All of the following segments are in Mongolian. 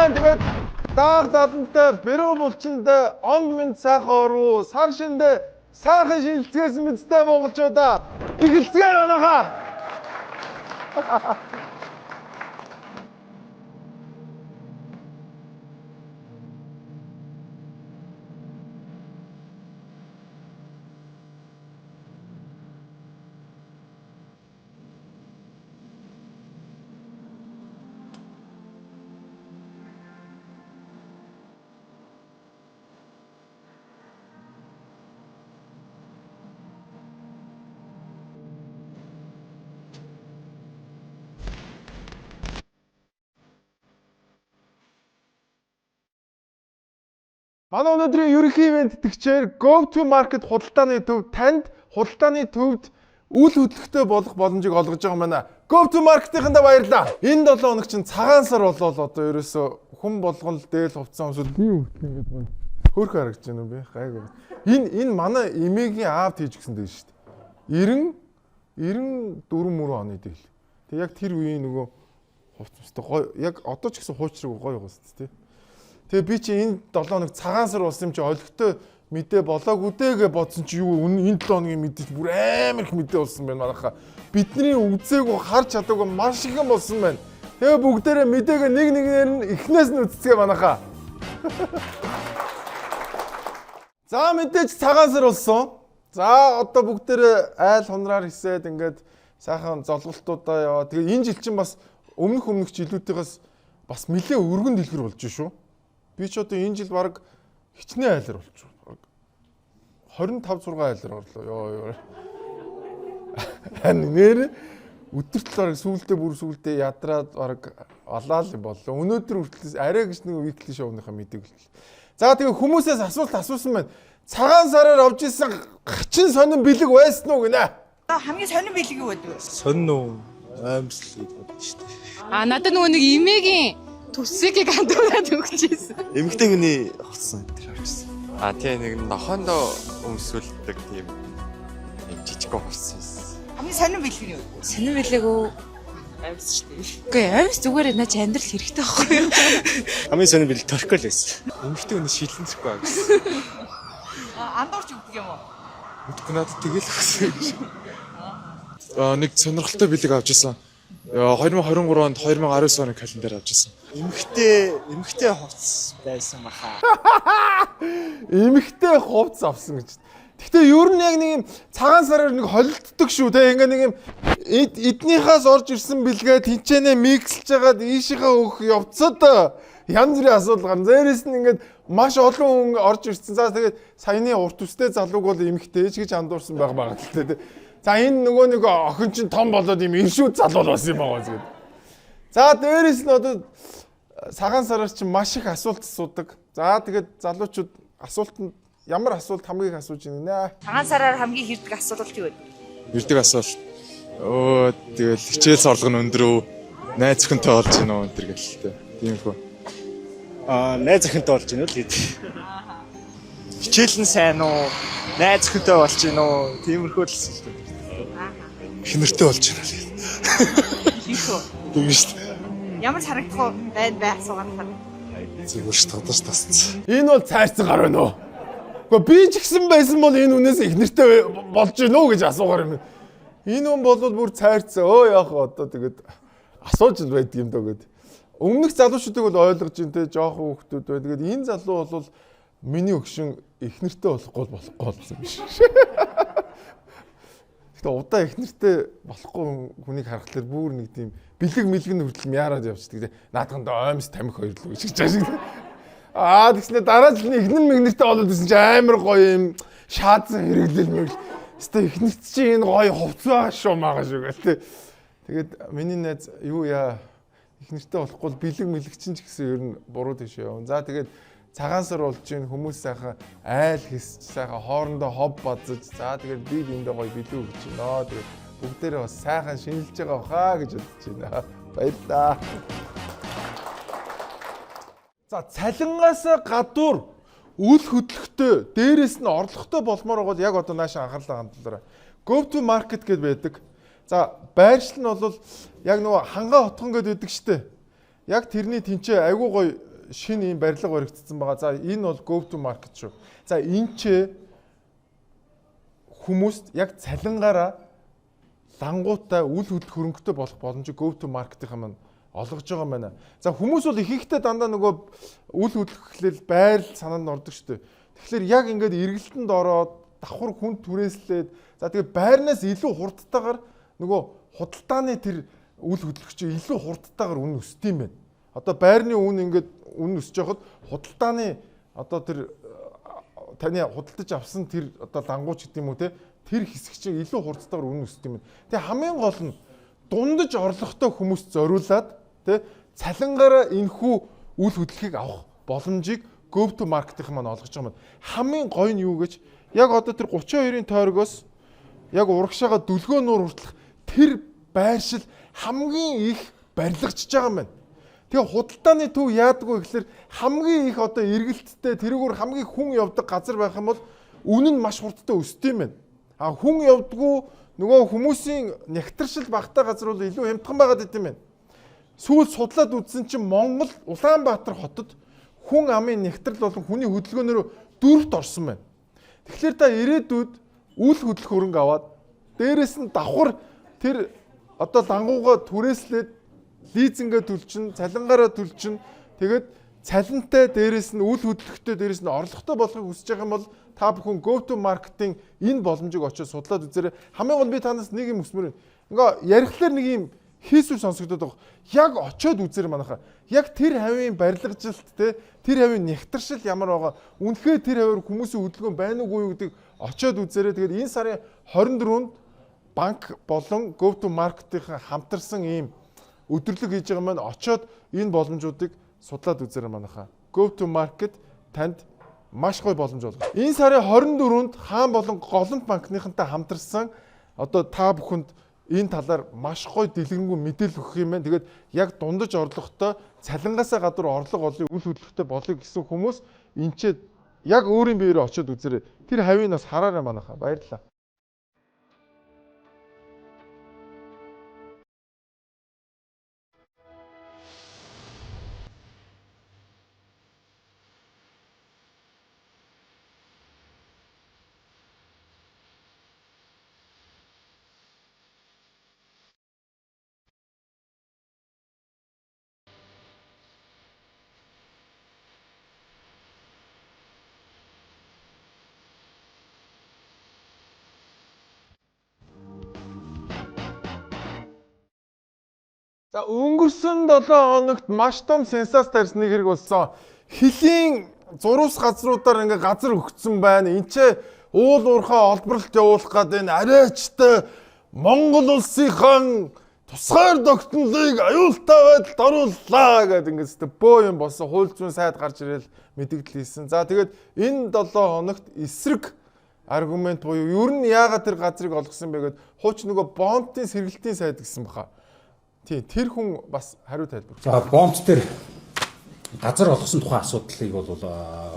Тэгээд даах дадантай бэрүү булчиндээ онг минь сайхан оруу сар шиндээ сайхан шинэлцгээс мэдтэй монголчуудаа ихэлцгээ манайхаа. Манай өнөөдрийн ерөнхий ивент итгэгчээр Go to Market худалдааны төв танд худалдааны төвд үл хөдлөлтөй болох боломжийг олгож байгаа маа. Go to Market-ийнхэндээ баярлалаа. Энэ 7 хоног чинь цагаан сар болол одоо ерөөсө хүн болгон л дээл хувцсан өмсөд би үгтэй ингэж байна. Хөөрхөн харагдаж байна уу би? Гайгүй. Энэ манай эмээгийн аавд хийж гисэн дээ шүү дээ. 94 мөрөө оны дээл. Тэг яг тэр үеийн нөгөө хувцстай гоё яг одоо ч гэсэн хуучраг гоё байгаа шүү дээ. Тэгээ би чи энэ 7 хоног цагаан сар болсон юм чи олигтой мэдээ болоогүй дээгээ бодсон чи юу энэ 7 хоногийн мэдээ бүр амар их мэдээ болсон байна манайхаа. Бидний үзээгүй харж чадаагүй маш их юм болсон байна. Тэгээ бүгдээрээ мэдээгээ нэг нэгээр нь эхнээс нь үзцгээ манайхаа. За мэдээж цагаан сар болсон. За одоо бүгдээрээ айл хонраар хисээд ингээд сайхан золголтуудаа яваа. Тэгээ энэ жил чинь бас өмнөх жилүүдээс бас нэлээ өргөн дэлгэр болж шүү. Би ч одоо энэ жил баг хичнээн айлар болчих. 25 6 айлар орлоо. Йоо. Нэр өдөртлөөр сүүлдээ ядраад баг олаал юм боллоо. Өнөөдөр хүртэл арай гэж нэг weekly show-ныхаа мэдээг л. За тэгээ хүмүүсээс асуулт асуусан байна. Цагаан сараар авч ирсэн хачин сонин бэлэг байсан уу гинэ? Хамгийн сонин бэлэг юу гэдэг вэ? Сонин уу? Аимслыг бодсон шүү дээ. Надад нөгөө нэг имээгийн төсөгийг хандуулаад өгчээсэн. Эмэгтэй хүний хоцсон энэ харсан. Тийм нэг нохондоо өмсүүлдэг тийм жижиг хувцсан. Хамгийн сонин бэлэг нь юу? Сонин билег үү? Аимс шүү дээ. Үгүй аимс зүгээр наа чи амьдрал хэрэгтэй байхгүй юу? Хамгийн сонин бэлэг торкол байсан. Эмэгтэй хүний шилэнцэхгүй аа гэсэн. Андуурч өгдөг юм уу? Мэдгүй надад тэгэл өгсөн. Нэг сонирхолтой бэлэг авч ирсэн. 2023 онд 2019 оны календар авч ирсэн. Эмэгтэй хувцс байсан баха. Эмэгтэй хувцс авсан гэж. Гэхдээ ер нь яг нэг юм цагаан сараар нэг холилддог шүү те. Ингээ нэг юм эднийхээс орж ирсэн бэлгээ тэнцэнэ миксэлж хагаад ийшээгээ өөх явцад янз бүрийн асуудал гарна. Зээрээс нь ингээд маш олон хүн орж ирсэн. За тэгээд саяны урт үстэй залууг бол эмэгтэй гэж андуурсан байгаа л те. За энэ нөгөө нэг охин чинь том болоод юм иршүүд залуу болсон юм байгаа зэрэг. За дээрээс нь одоо цагаан сараар чинь маш их асуулт асуудаг. За тэгээд залуучууд асуултанд ямар асуулт хамгийн их асууж байна нэ? Цагаан сараар хамгийн хэрдэг асуудал юу вэ? Ирдэг асуулт. Тэгэл хичээл зорилго нь өндөр үү? Найз охинтой олж гинэ үү энэ гэлтэй. Тиймэрхүү. Найз охинтой болж гинэ л хэд. Хичээл нь сайн уу? Найз охинтой болж гинэ үү? Тиймэрхүү л асуулт. Хинэртэй болж байна л. Хийхөө. Тийм шүү дээ. Ямар харагдах вэ асуугаад байна. Зүгээр ш тодорч тасцсан. Энэ бол цайрцсан гар байна уу? Гэхдээ би ч гэсэн байсан бол энэ үнээс их нэртэй болж гинэ үү гэж асуугаар юм. Энэ хүн бол бүр цайрцсан. Яах вэ одоо тэгээд асууж л байдаг юм даа гэд. Өмнөх залуучуудыг бол ойлгож ин тэ жоохон хүүхдүүд бай. Тэгээд энэ залуу бол миний өгшин их нэртэй болохгүй болсон юм биш. Гэхдээ удаа их нэртэй болохгүй хүнийг харахад бүр нэг тийм бэлэг мэлгэн хүртэл мяарад явчихдаг. Наадхандаа оймс тамхи хоёрлоо гэж чаашиг. Тэгснэ дараа жил ихнэр мэгнэртэй болоод ирсэн чи амар гоё юм шаадсан хэрэглэл мэл. Өстой ихнэрт чи энэ гоё хувц байгаа шүү маага шүү гэл. Тэгээд миний найз юу яа ихнэртэй болохгүй бэлэг мэлгчин ч гэсэн ер нь буруу тийш явна. За тэгээд цагаан сар болж ийн хүмүүс сайхан айл хийсч сайхан хоорондоо хов базж. За тэгээд би эндээ гоё бэлүү өгч байна. Тэгээд бүгдээрээ бас сайхан шинжилж байгаа хаа гэж бодож байна. Баярлалаа. За цалингаас гадуур үл хөдлөхтэй дээрээс нь орлоготой болмоор бол яг одоо нааш анхаарлаа хандуулаарай. Go to market гэдээ байдаг. За байршил нь бол яг нөгөө хангаа хотхон гэдэг байдаг штэ. Яг тэрний тэнцээ айгуу гоё шинэ юм барилга баригдсан байгаа. За энэ бол go to market шүү. За энэ ч хүмүүст яг цалингаараа лангуутай үл хөдлөх хөрөнгөтэй болох боломжийг go to market-ийн маань олгож байгаа юм байна. За хүмүүс бол ихэнхдээ дандаа нөгөө үл хөдлөхлөл байрал санаанд ордог шүү дээ. Тэгэхээр яг ингээд эргэлтэнд ороод давхар хүн түрээслээд за тэгээ байрнаас илүү хурдтайгаар нөгөө худалдааны тэр үл хөдлөгч илүү хурдтайгаар үн өсдөг юм байна. Одоо байрны үн ингээд үн өсөж явахад худалдааны одоо тэр таны худалдаж авсан тэр одоо лангууч гэдэг юм уу те тэр хэсэг чинь илүү хурдтайгаар үн өсдөг юм байна. Тэгээ хамгийн гол нь дундаж орлоготой хүмүүст зориулаад те цалингаараа энэхүү үл хөдлөхийг авах боломжийг go to market-ийн маань олгож байгаа юм. Хамгийн гоё нь юу гэж яг одоо тэр 32-ын тойрогоос яг урагшаага дүлгөө нуур хүртэлх тэр байршил хамгийн их барилгачж байгаа юм байна. Тэгээ худалдааны төв яадаггүй гэхэлэр хамгийн их одоо эргэлттэй тэрүүгээр хамгийн хүн явдаг газар байх юм бол үнэн нь маш хурдтай өсдөг юм байна. А хүн явдаггүй нөгөө хүмүүсийн нягтршил багтаа газар бол илүү хямдхан байгаад байт юм байна. Сүүл судлаад үзсэн чинь Монгол Улаанбаатар хотод хүн амын нягтрал болон хүний хөдөлгөөнөөр дөрөвт орсон байна. Тэгэхээр та ирээдүйд үл хөдлөх хөрөнгө аваад дээрэс нь давхар тэр одоо лангууга түрээслээд лизингээ төлчин, цалингаараа төлчин. Тэгээд цалинтай дээрэс нь үл хөдлөхтэй дээрэс нь орлоготой болохыг хүсэж байгаа юм бол та бүхэн go to market-ийн энэ боломжийг очиж судлаад үзээрэй. Хамгийн гол би танаас нэг юм хүсмээр байна. Ингээ ярихлаар нэг юм хийсвэр сонсогдоод байгаа. Яг очиод үзээр манайхаа. Яг тэр хавийн барилгажилт те тэр хавийн нягтршил ямар байгаа. Үнэхээр тэр хавьар хүмүүсийн хөдөлгөөн байна уугүй юу гэдэг очиод үзээрэй. Тэгээд энэ сарын 24-нд банк болон go to market-ийн хамтарсан ийм өдөрлөг хийж байгаа маань очиод энэ боломжуудыг судлаад үзээрэй манайхаа. Go to market танд маш гоё боломж болгоо. Энэ сарын 24-нд Хаан болон Голомт банкныхантай хамтарсан одоо та бүхэнд энэ талаар маш гоё дэлгэрэнгүй мэдээлэл өгөх юм байна. Тэгээд яг дундаж орлоготой цалингаасаа гадуур орлого олын үл хөдлөлтөй болъё гэсэн хүмүүс энчээ яг өөрийн биеэрээ очиод үзээрэй. Тэр хавийг нас хараарай манайхаа. Баярлалаа. За өнгөрсөн 7 хоногт маш том сенсац тарьсан нэг хэрэг болсон. Хилийн зурус газруудаар ингээ газар өгцсөн байна. Энд ч уул уурхай олборлолт явуулах гэдэг энэ арайчтай Монгол улсынхан тусгаар тогтнолыг аюултай байдалд орууллаа гэдэг ингээд бөө юм болсон. Хууль зүйн сайд гарч ирэл мэдээлэл хийсэн. За тэгээд энэ 7 хоногт эсрэг аргумент буюу ер нь яагаад тэр газрыг олгосон бэ гэд хууч нөгөө бомбтын сэргэлтийн сайд гэсэн баха. Тий, тэр хүн бас хариу тайлбар. За бомбт дээр газар олгосон тухайн асуудлыг бол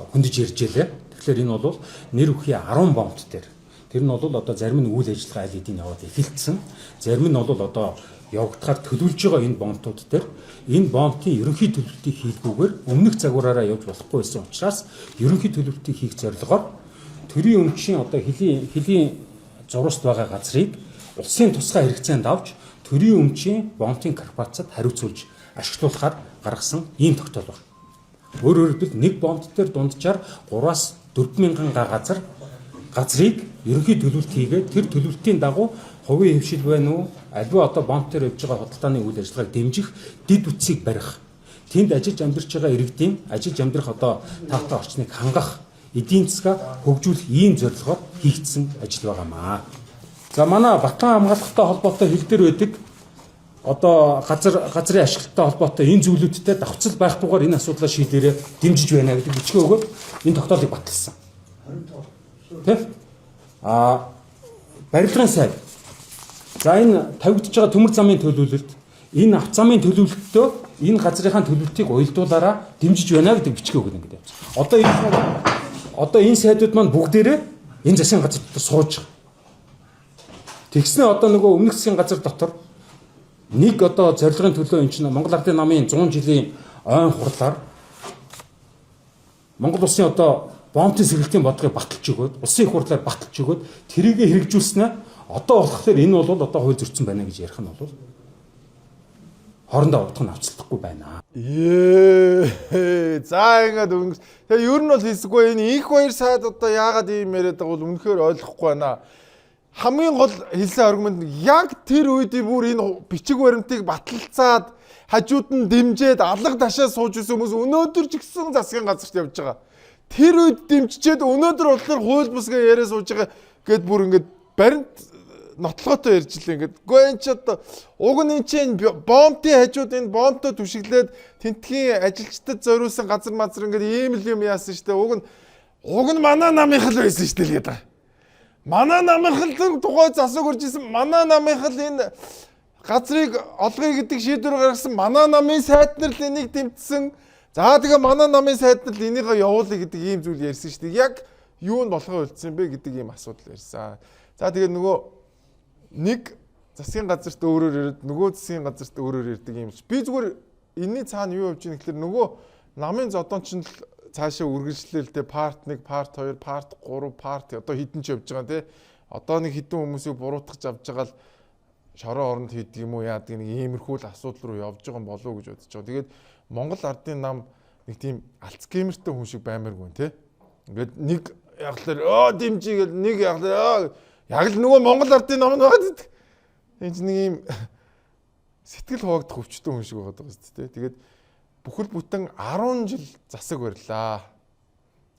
хөндөж ярьж ялээ. Тэгэхээр энэ бол нэр бүхий 10 бомбт дээр. Тэр нь бол одоо зарим нь үйл ажиллагаа аль хэдийн яваад эхэлсэн. Зарим нь бол одоо явагдахаар төлөвлөж байгаа энэ бомбтууд дээр энэ бомбтын ерөнхий төлөвлөлтийг хийлгүүгээр өмнөх загвараараа явж болохгүй байсан учраас ерөнхий төлөвлөлтийг хийх зорилгоор төрийн өмчийн одоо хилийн зурваст байгаа газрыг улсын тусгай хэрэгцээнд авч төрийн өмчийн бомбын корпорацид хариуцуулж ашиглуулахаар гаргасан ийм тогтоол байна. Өөрөөр хэлбэл нэг бомб дээр дунджаар 3-аас 4,000 газрыг ерөнхий төлөвлөлт хийгээд тэр төлөвлөлтийн дагуу хувийн хөвшил байна уу? Альва одоо бомб дээр явж байгаа худалдааны үйл ажиллагааг дэмжих дэд үтсийг барих. Тэнд ажиллаж амьдарч байгаа иргэдийн ажиллаж амьдрах одоо таатай орчныг хангах эдийн засгаа хөгжүүлэх ийм зорилгоор хийгдсэн ажил байгаамаа. За манай Батхан хамгаалалттай холбоотой хил дээр байдаг одоо газрын ашиглалттай холбоотой энэ зүйлүүдтэй давхцал байхгүйгээр энэ асуудлаа шийдээрээ дэмжиж байна гэдэг бичгээ өгөөд энэ тогтоолыг баталсан. Тэ? Барилгын сайд. За энэ тавигдж байгаа төмөр замын төлөвлөлт, энэ авто замын төлөвлөлтөө энэ газрынхаа төлөвлөлтийг уялдуулаараа дэмжиж байна гэдэг бичгээ өгөөд ингэ явуулсан. Одоо энэ сайдууд маань бүгдээрээ энэ засгийн газар дотор сууж байгаа. Тэгснэ одоо нөгөө өмнөх засгийн газар дотор нэг одоо зорилгын төлөө энэ чинь Монгол Ардын намын 100 жилийн ойн хурлаар Монгол улсын одоо бомбын сэргэлтийн бодлогыг баталж өгөөд, улсын их хурлаар баталж өгөөд тэрийг хэрэгжүүлснэ. Одоо болохоор энэ бол одоо хууль зөрчсөн байна гэж ярих нь бол хоорондоо утга нь авчлахгүй байна. За ингээд өнгөс. Тэгээ ер нь бол хэлсгүй энэ их баяр сайд одоо яагаад ийм яриад байгаа бол үнэхээр ойлгохгүй байна. Хамгийн гол хэлсэн аргумент нь яг тэр үед бүр энэ бичиг баримтыг баталцаад хажууд нь дэмжээд алга ташаа сууж исэн хүмүүс өнөөдөр ч гэсэн засгийн газарт явж байгаа. Тэр үед дэмжчихэд өнөөдөр болохоор хууль бусгаа яриа сууж байгаа гэд бүр ингээд баримт нотлоготой ярьж лээ ингээд. Үгүй энэ ч одоо уг нь чинь бомбын хажууд энэ бомбтой түшиглээд тентхийн ажилчдад зориулсан газар мазар ингээд ийм л юм яасан штэ. Уг нь манай намынх л байсан штэ л гэдэг. Манай намынхын тухай засаг урж исэн манай намынхын энэ газрыг олгоё гэдэг шийдвэр гаргасан манай намын сайд нар л энийг тэмцсэн. За тэгээ манай намын сайд нар л энийг явуулъя гэдэг ийм зүйл ярьсан шүү дээ. Яг юу нь болохоо үлдсэн бэ гэдэг ийм асуудал ярьсан. За тэгээ нөгөө нэг засгийн газарт өөрөөр ирээд нөгөө засгийн газарт өөрөөр ирдэг юм шиг. Би зүгээр энэний цаана юу явж байгаа гэхээр нөгөө намын зодон ч л цаашаа үргэлжлэлтэй парт 1, парт 2, парт 3, парт одоо хідэн ч явж байгаа те. Одоо нэг хідэн хүмүүсийг буруутгаж авч байгаа л шороо оронд хийдэг юм уу яадаг нэг иймэрхүү л асуудал руу явж байгаа болов уу гэж бодож байгаа. Тэгээд Монгол Ардын нам нэг тийм Альцгеймертэй хүн шиг баймаргүй те. Ингээд нэг яглаар дэмжигээл нэг яглаар яг л нөгөө Монгол Ардын нам нь байгаад байдаг. Энд нэг ийм сэтгэл хуваагдах өвчтөн хүн шиг байгаад байгаа шүү дээ. Тэгээд бүхэл бүтэн 10 жил засаг барьлаа.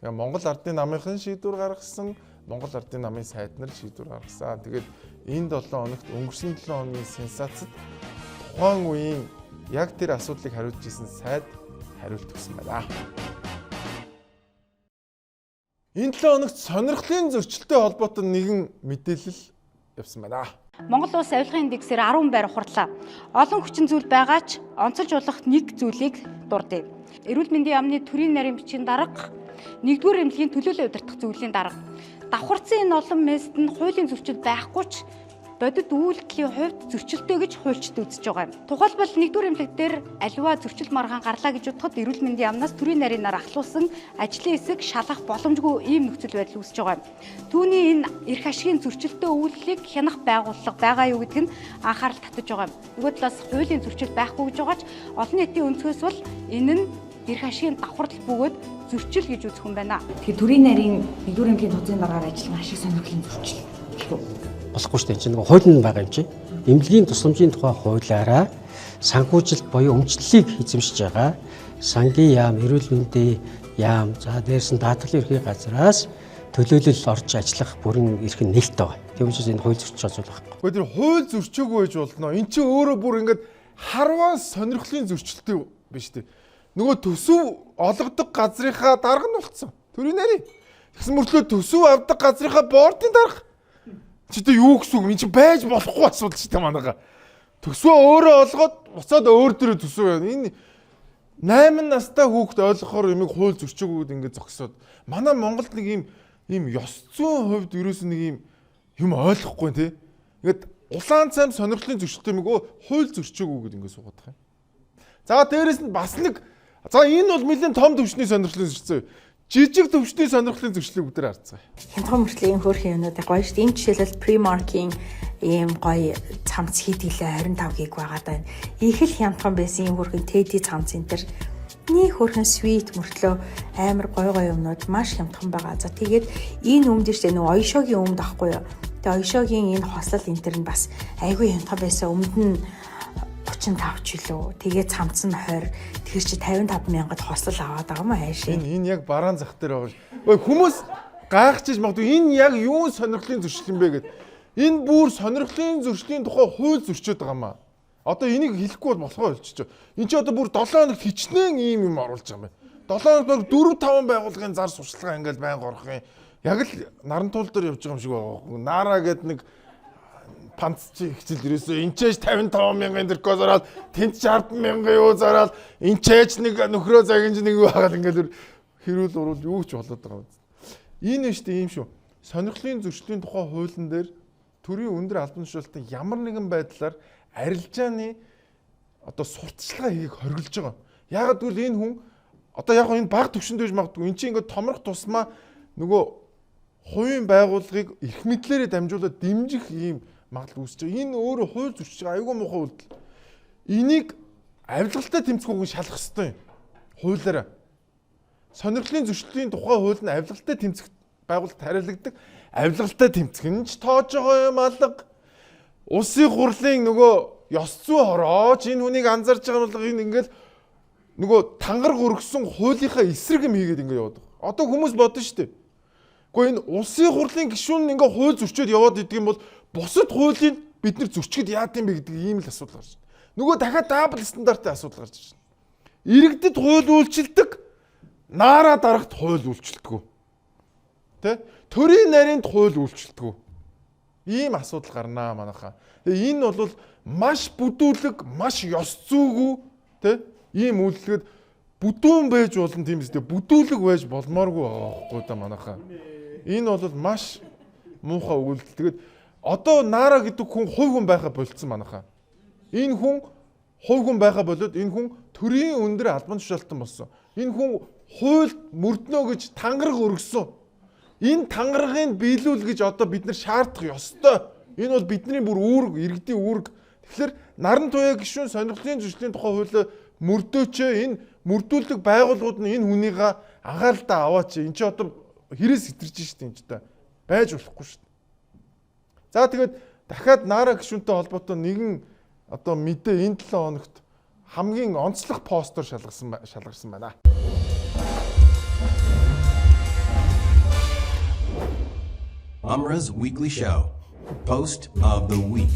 Тэгээ Монгол Ардын намынхан шийдвэр гаргасан, Монгол Ардын намын сайд нар шийдвэр гаргасан. Тэгээд энэ 7 хоногт өнгөрсөн 7 хоногийн сенсацид тухайн үеийн яг тэр асуудлыг хариулж исэн сайд хариулт өгсөн байна. Энэ 7 хоногт сонирхлын зөрчилтэй холбоотой нэгэн мэдээлэл явсан байна. Монгол улс авилгын индексээр 10 байр хурлаа. Олон хүчин зүйл байгаа ч онцолж болох нэг зүйлийг дурдъя. Эрүүл мэндийн яамны төрийн нарийн бичгийн дарга, нэгдүгээр эмнэлгийн төлөөлөл удирдах зөвлөлийн дарга. Давхарцсан энэ олон месд нь хуулийн зөрчил байхгүй ч бодит үйлдэлийн хувьд зөрчилтэй гэж хуульчид үзэж байгаа юм. Тухайлбал нэгдүгээр эмнэлэг дээр аливаа зөрчил маргаан гарлаа гэж бодоход эрүүл мэндийн яамнаас төрийн нарийнаар ахлуулсан ажлын хэсэг шалгах боломжгүй ийм нөхцөл байдал үүсэж байгаа юм. Түүний энэ эрх ашигын зөрчилтэй үйлдэлийг хянах байгууллага байгаа юу гэдг нь анхаарал татаж байгаа юм. Нөгөө талаас хуулийн зөрчил байхгүй гэж байгаа ч олон нийтийн өнцгөөс бол энэ нь эрх ашигын давхарлал бөгөөд зөрчил гэж үзэх юм байна. Тэгэхээр төрийн нарийн нэгдүгээр эмнэлгийн тузын дараагаар ажиллагаа ашиг сонирхлын зөрчил гэх үү? Болохгүй шүү дээ. Энд нэг хууль нь байгаа юм чи. Эмнэлгийн тусламжийн тухай хуулиараа санхүүжилт буюу өмчлөлийг эзэмшиж байгаа сангийн яам, эрүүл мэндийн яам, за дээрс нь даатгалын ерхий газраас төлөөлөл орж ажиллах бүрэн эрх нь нээлттэй байна. Тийм учраас энэ хууль зөрчиж ажуулах байхгүй. Гэхдээ тэр хууль зөрчөөгүй гэж болно. Эн чинь өөрөө бүр ингээд харваа сонирхлын зөрчилтэй биш үү? Нөгөө төсөв олгодог газрынхаа дарга нь болцсон. Төрийн нарийн. Тэгсэн мөртлөө төсөв авдаг газрынхаа боордын дарга. Чи тэ юу гэсэн үг? Энд чи байж болохгүй асуудал ч гэдэг манайга. Төсвөө өөрөө олгоод буцаад өөр дөрөө төсөв байна. Энэ 8 настай хүүхд ойлгохоор юмыг хууль зөрчөөгүүд ингээд зогсоод. Манай Монголд нэг ийм ёс зүйн хувьд ерөөс нэг юм ойлгохгүй тий. Ингээд улаан цайм сонирхлын зөрчилтэй мэгөө хууль зөрчөөгөө гэдэг ингээд суугаад байгаа юм. За дээрэс нь бас нэг за энэ бол нэлээд том төвчний сонирхлын зөрчил. Жижиг төвчний сонирхлын зөрчлийг бүгдээр харцгаая. Хямдхан мөртлийн хөөрхөн юмнуудыг гоё шүү дээ. Энэ жишээлбэл Primark-ийн ийм гоё цамц хийдгэлээ 25 гиг байгаа даа. Их л хямдхан байсан ийм хөөрхөн Teddy цамц энэ төр нэг хөөрхөн sweet мөртлөө амар гоё юмнууд маш хямдхан байгаа. За тэгээд энэ өмд шүү дээ. Нөгөө оёшоогийн өмд ахгүй юу? Тэгээ оёшоогийн энэ хослол энэ төр нь бас айгүй хямдхан байсан. Өмд нь 35 ч үлээ. Тэгээ цамц нь 20. Тэр чи 55,000-д хослол аваад байгаа юм ааш. Энэ яг бараан зах дээр байгаа ш. Хүмүүс гайхчихж магадгүй энэ яг юу сонирхлын зөрчил юм бэ гэд. Энэ бүр сонирхлын зөрчлийн тухай хууль зөрчөөд байгаа юм аа. Одоо энийг хэлэхгүй бол болохоо болчихж байгаа. Энд чи одоо бүр 7 хоногт хичнээн ийм юм оруулж байгаа юм байна. 7 хоногт 4-5 байгууллагын зар сурчлагаа ингээл байн горох юм. Яг л наран туул дээр явж байгаа юм шиг байгаа. Нара гэд нэг панц чи хичээл ерөөсөө энчээж 55,000 дэркөө зараад тэнд 60,000 юу зараад энчээж нэг нөхрөө загинж нэг юу хагаад ингээл хэрүүл урал юу ч болоод байгаа юм. Энэ нь шүү дээ ийм шүү. Сонирхлын зөрчлийн тухай хуулийн дээр төрийн өндөр албан тушаалтан ямар нэгэн байдлаар арилжааны одоо сурталчилгаа хийх хориглож байгаа. Яагаад гэвэл энэ хүн одоо яг энэ баг түвшинд байж магадгүй эн чинь ингээд томрох тусмаа нөгөө хувийн байгууллагыг эрх мэдлээрээ дамжуулаад дэмжих ийм магадлал үүсэж байгаа. Энэ өөрөө хууль зөрчиж байгаа айгүй муухай үйлдэл. Энийг авилгалтай тэмцэхүүн шалах хэрэгтэй юм. Хуулиараа. Сонирхлын зөрчлийн тухай хууль нь авилгалтай тэмцэх байгууллагт хариулагддаг. Авилгалтай тэмцэх нь ч тоож байгаа юм алга. Улсын хурлын нөгөө ёс зүй хорооч энэ хүнийг анзаарч байгаа бол энэ ингээл нөгөө тангараг өргөсөн хуулийнхаа эсрэг юм хийгээд ингээд яваад байгаа. Одоо хүмүүс бодно шүү дээ. Гэхдээ энэ улсын хурлын гишүүн ингээ хууль зөрчөөд яваад идэг юм бол бусад хуулийг бид нар зөрчихэд яад юм бэ гэдэг ийм л асуудал гарч байна. Нөгөө дахиад дабл стандартын асуудал гарч ирж байна. Иргэдэд хууль үйлчилдэг, наараа дарагт хууль үйлчилдэг. Тэ? Төрийн нарийнд хууль үйлчилдэг. Ийм асуудал гарнаа манайхаа. Тэгээ энэ бол маш бүдүүлэг, маш ёс зүйгүй, тэ? Ийм үйлдэлгээд бүдүүн байж болно тийм үстэй бүдүүлэг байж болмооргүй байгаа байхгүй да манайхаа. Энэ бол маш муухай үйлдэл. Тэгээд одоо Наара гэдэг хүн хувь хүн байхаа болцсон манайхаа. Энэ хүн хувь хүн байхаа болоод энэ хүн төрийн өндөр албан тушаалтан болсон. Энэ хүн хуульд мөрднө гэж тангараг өргөсөн. Энэ тангарагыг биелүүл гэж одоо бид нар шаардах ёстой. Энэ бол бидний бүр үүрэг, иргэдийн үүрэг. Тэгэхээр наран туяа гишүүн сонирхлын зөрчлийн тухай хуулиа мөрдөөч энэ мөрдүүлдэг байгууллагууд нь энэ хүнийг анхааралтай аваач. Энд чи одоо хэрээс сэтэрч штэ энэ ч та байж болохгүй штэ. За тэгээд дахиад Наара гишүүнтэй холбоотой нэгэн одоо мэдээ энэ 7 хоногт хамгийн онцлог постор шалгарсан байна. Amra's Weekly Show. Post of the Week.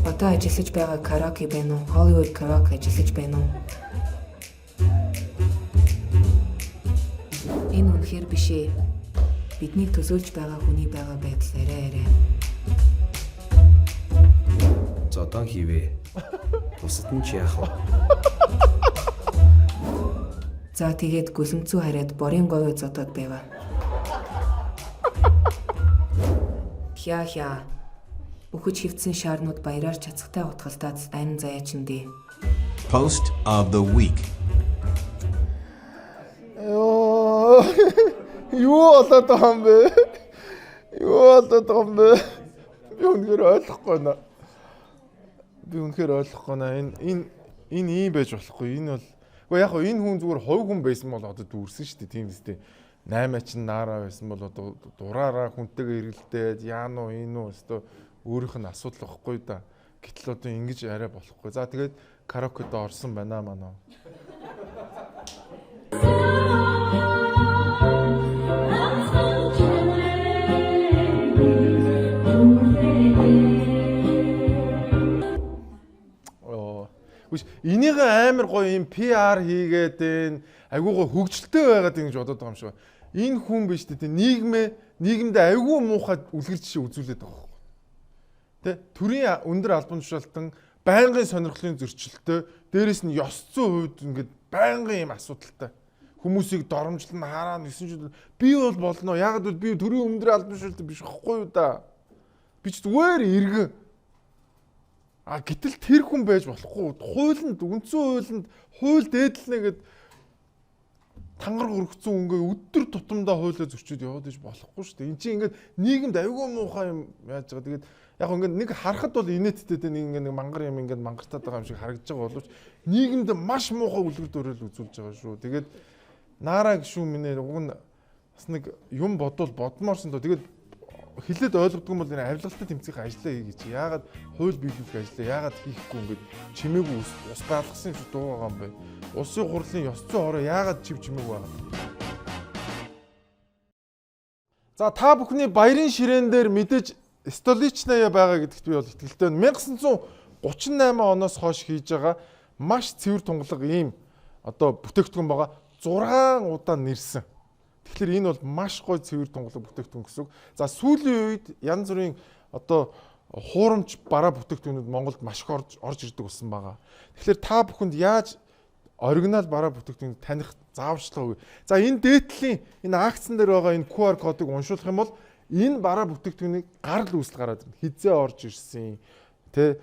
Одоо ажиллаж байгаа караоке байна уу? Hollywood караоке ажиллаж байна уу? Энэ үнэхээр биш ээ. Бидний төсөөлж байгаа хүний байгаа байдал арай. Зодон хийвээ. Бусад нь ч яах вэ? За тэгээд гүлэмцүү хараад борын говь зодоод байваа. Хя. Үхэж хөвцөн шаарнууд баяраар чацгатай утгалтаад айн заяачиндээ. Post of the Week. Юу болоод байгаа юм бэ? Би үнэхээр ойлгохгүй байна. Энэ ийм байж болохгүй. Энэ бол үгүй яг энэ хүн зүгээр хувь хүн байсан бол одоо дүүрсэн шүү дээ. Тийм үстэй. 8 ч Наара байсан бол одоо дураараа хүнтэйгээ эргэлдээд яануу энэ үү өстө өөрийнх нь асуудал واخгүй да. Гэтэл одоо ингэж арай болохгүй. За тэгээд караокед орсон байна манаа. Энийг амар гоё юм PR хийгээд энэ айгуугаа хөгжилтэй байгаад ингэж бодоод байгаа юм шиг. Энэ хүн биш дээ нийгэмд айгүй муухай үлгэр жишээ үзүүлээд байгаа байхгүй. Тэ төрийн өндөр албан тушаалтан байнгын сонирхлын зөрчилтэй дээрэс нь ёс зүйн хувьд ингээд байнгын юм асуудалтай. Хүмүүсийг доромжлон хараа 9 жил би бол болно. Яг л би төрийн өндөр албан тушаалтан биш байхгүй юу да. Би ч зүгээр иргэн. Гэтэл тэр хүн байж болохгүй. Хуулинд үндсэн хууль дээдлэнэ гэд тангараг өргөцсөн ингээ өдөр тутамдаа хуулиа зөрчиж яваад иж болохгүй шүү дээ. Энд чинь ингээд нийгэмд аюул муухай юм яаж байгаа. Тэгээд яг ингээд нэг харахад бол инээдтэй дээ нэг мангар юм ингээд мангартаад байгаа юм шиг харагдаж байгаа боловч нийгэмд маш муухай үлгэр дуурал үзүүлж байгаа шүү. Тэгээд Наара гişүүн минь уг нь бас нэг юм бодвол бодмоорсон доо. Тэгээд хилээд ойлгодгүй бол энэ авилгалтай тэмцэх ажлаа хий гэж. Яагаад хууль биелүүлэх ажлаа яагаад хийхгүй ингээд чимээгүй ус гаалгасан юм шиг дуу байгаа юм бэ? Улсын хурлын ёс зүйн хороо яагаад чимээгүй байгаа юм? За та бүхний баярын ширээн дээр мэдээж Столичная байгаа гэдэгт би бол итгэлтэй байна. 1938 оноос хойш хийж байгаа маш цэвэр тунгалаг ийм одоо бүтээгдэхүүн байгаа. 6 удаа нэрсэн. Тэгэхээр энэ бол маш гоё цэвэр тунгалаг бүтээгдэхүүн гэсэн үг. За сүүлийн үед янз бүрийн одоо хуурамч бараа бүтээгдэхүүнүүд Монголд маш их орж ирдэг болсон байгаа. Тэгэхээр та бүхэнд яаж оригинал бараа бүтээгдэхүүнийг таних зааварчилгаа өгье. За энэ дээдлийн энэ акцэн дээр байгаа энэ QR кодыг уншуулах юм бол Энэ бараа бүтээгдэхүүнийг гарал үүсэл гараад ирнэ. Хизээ орж ирсэн. Тэ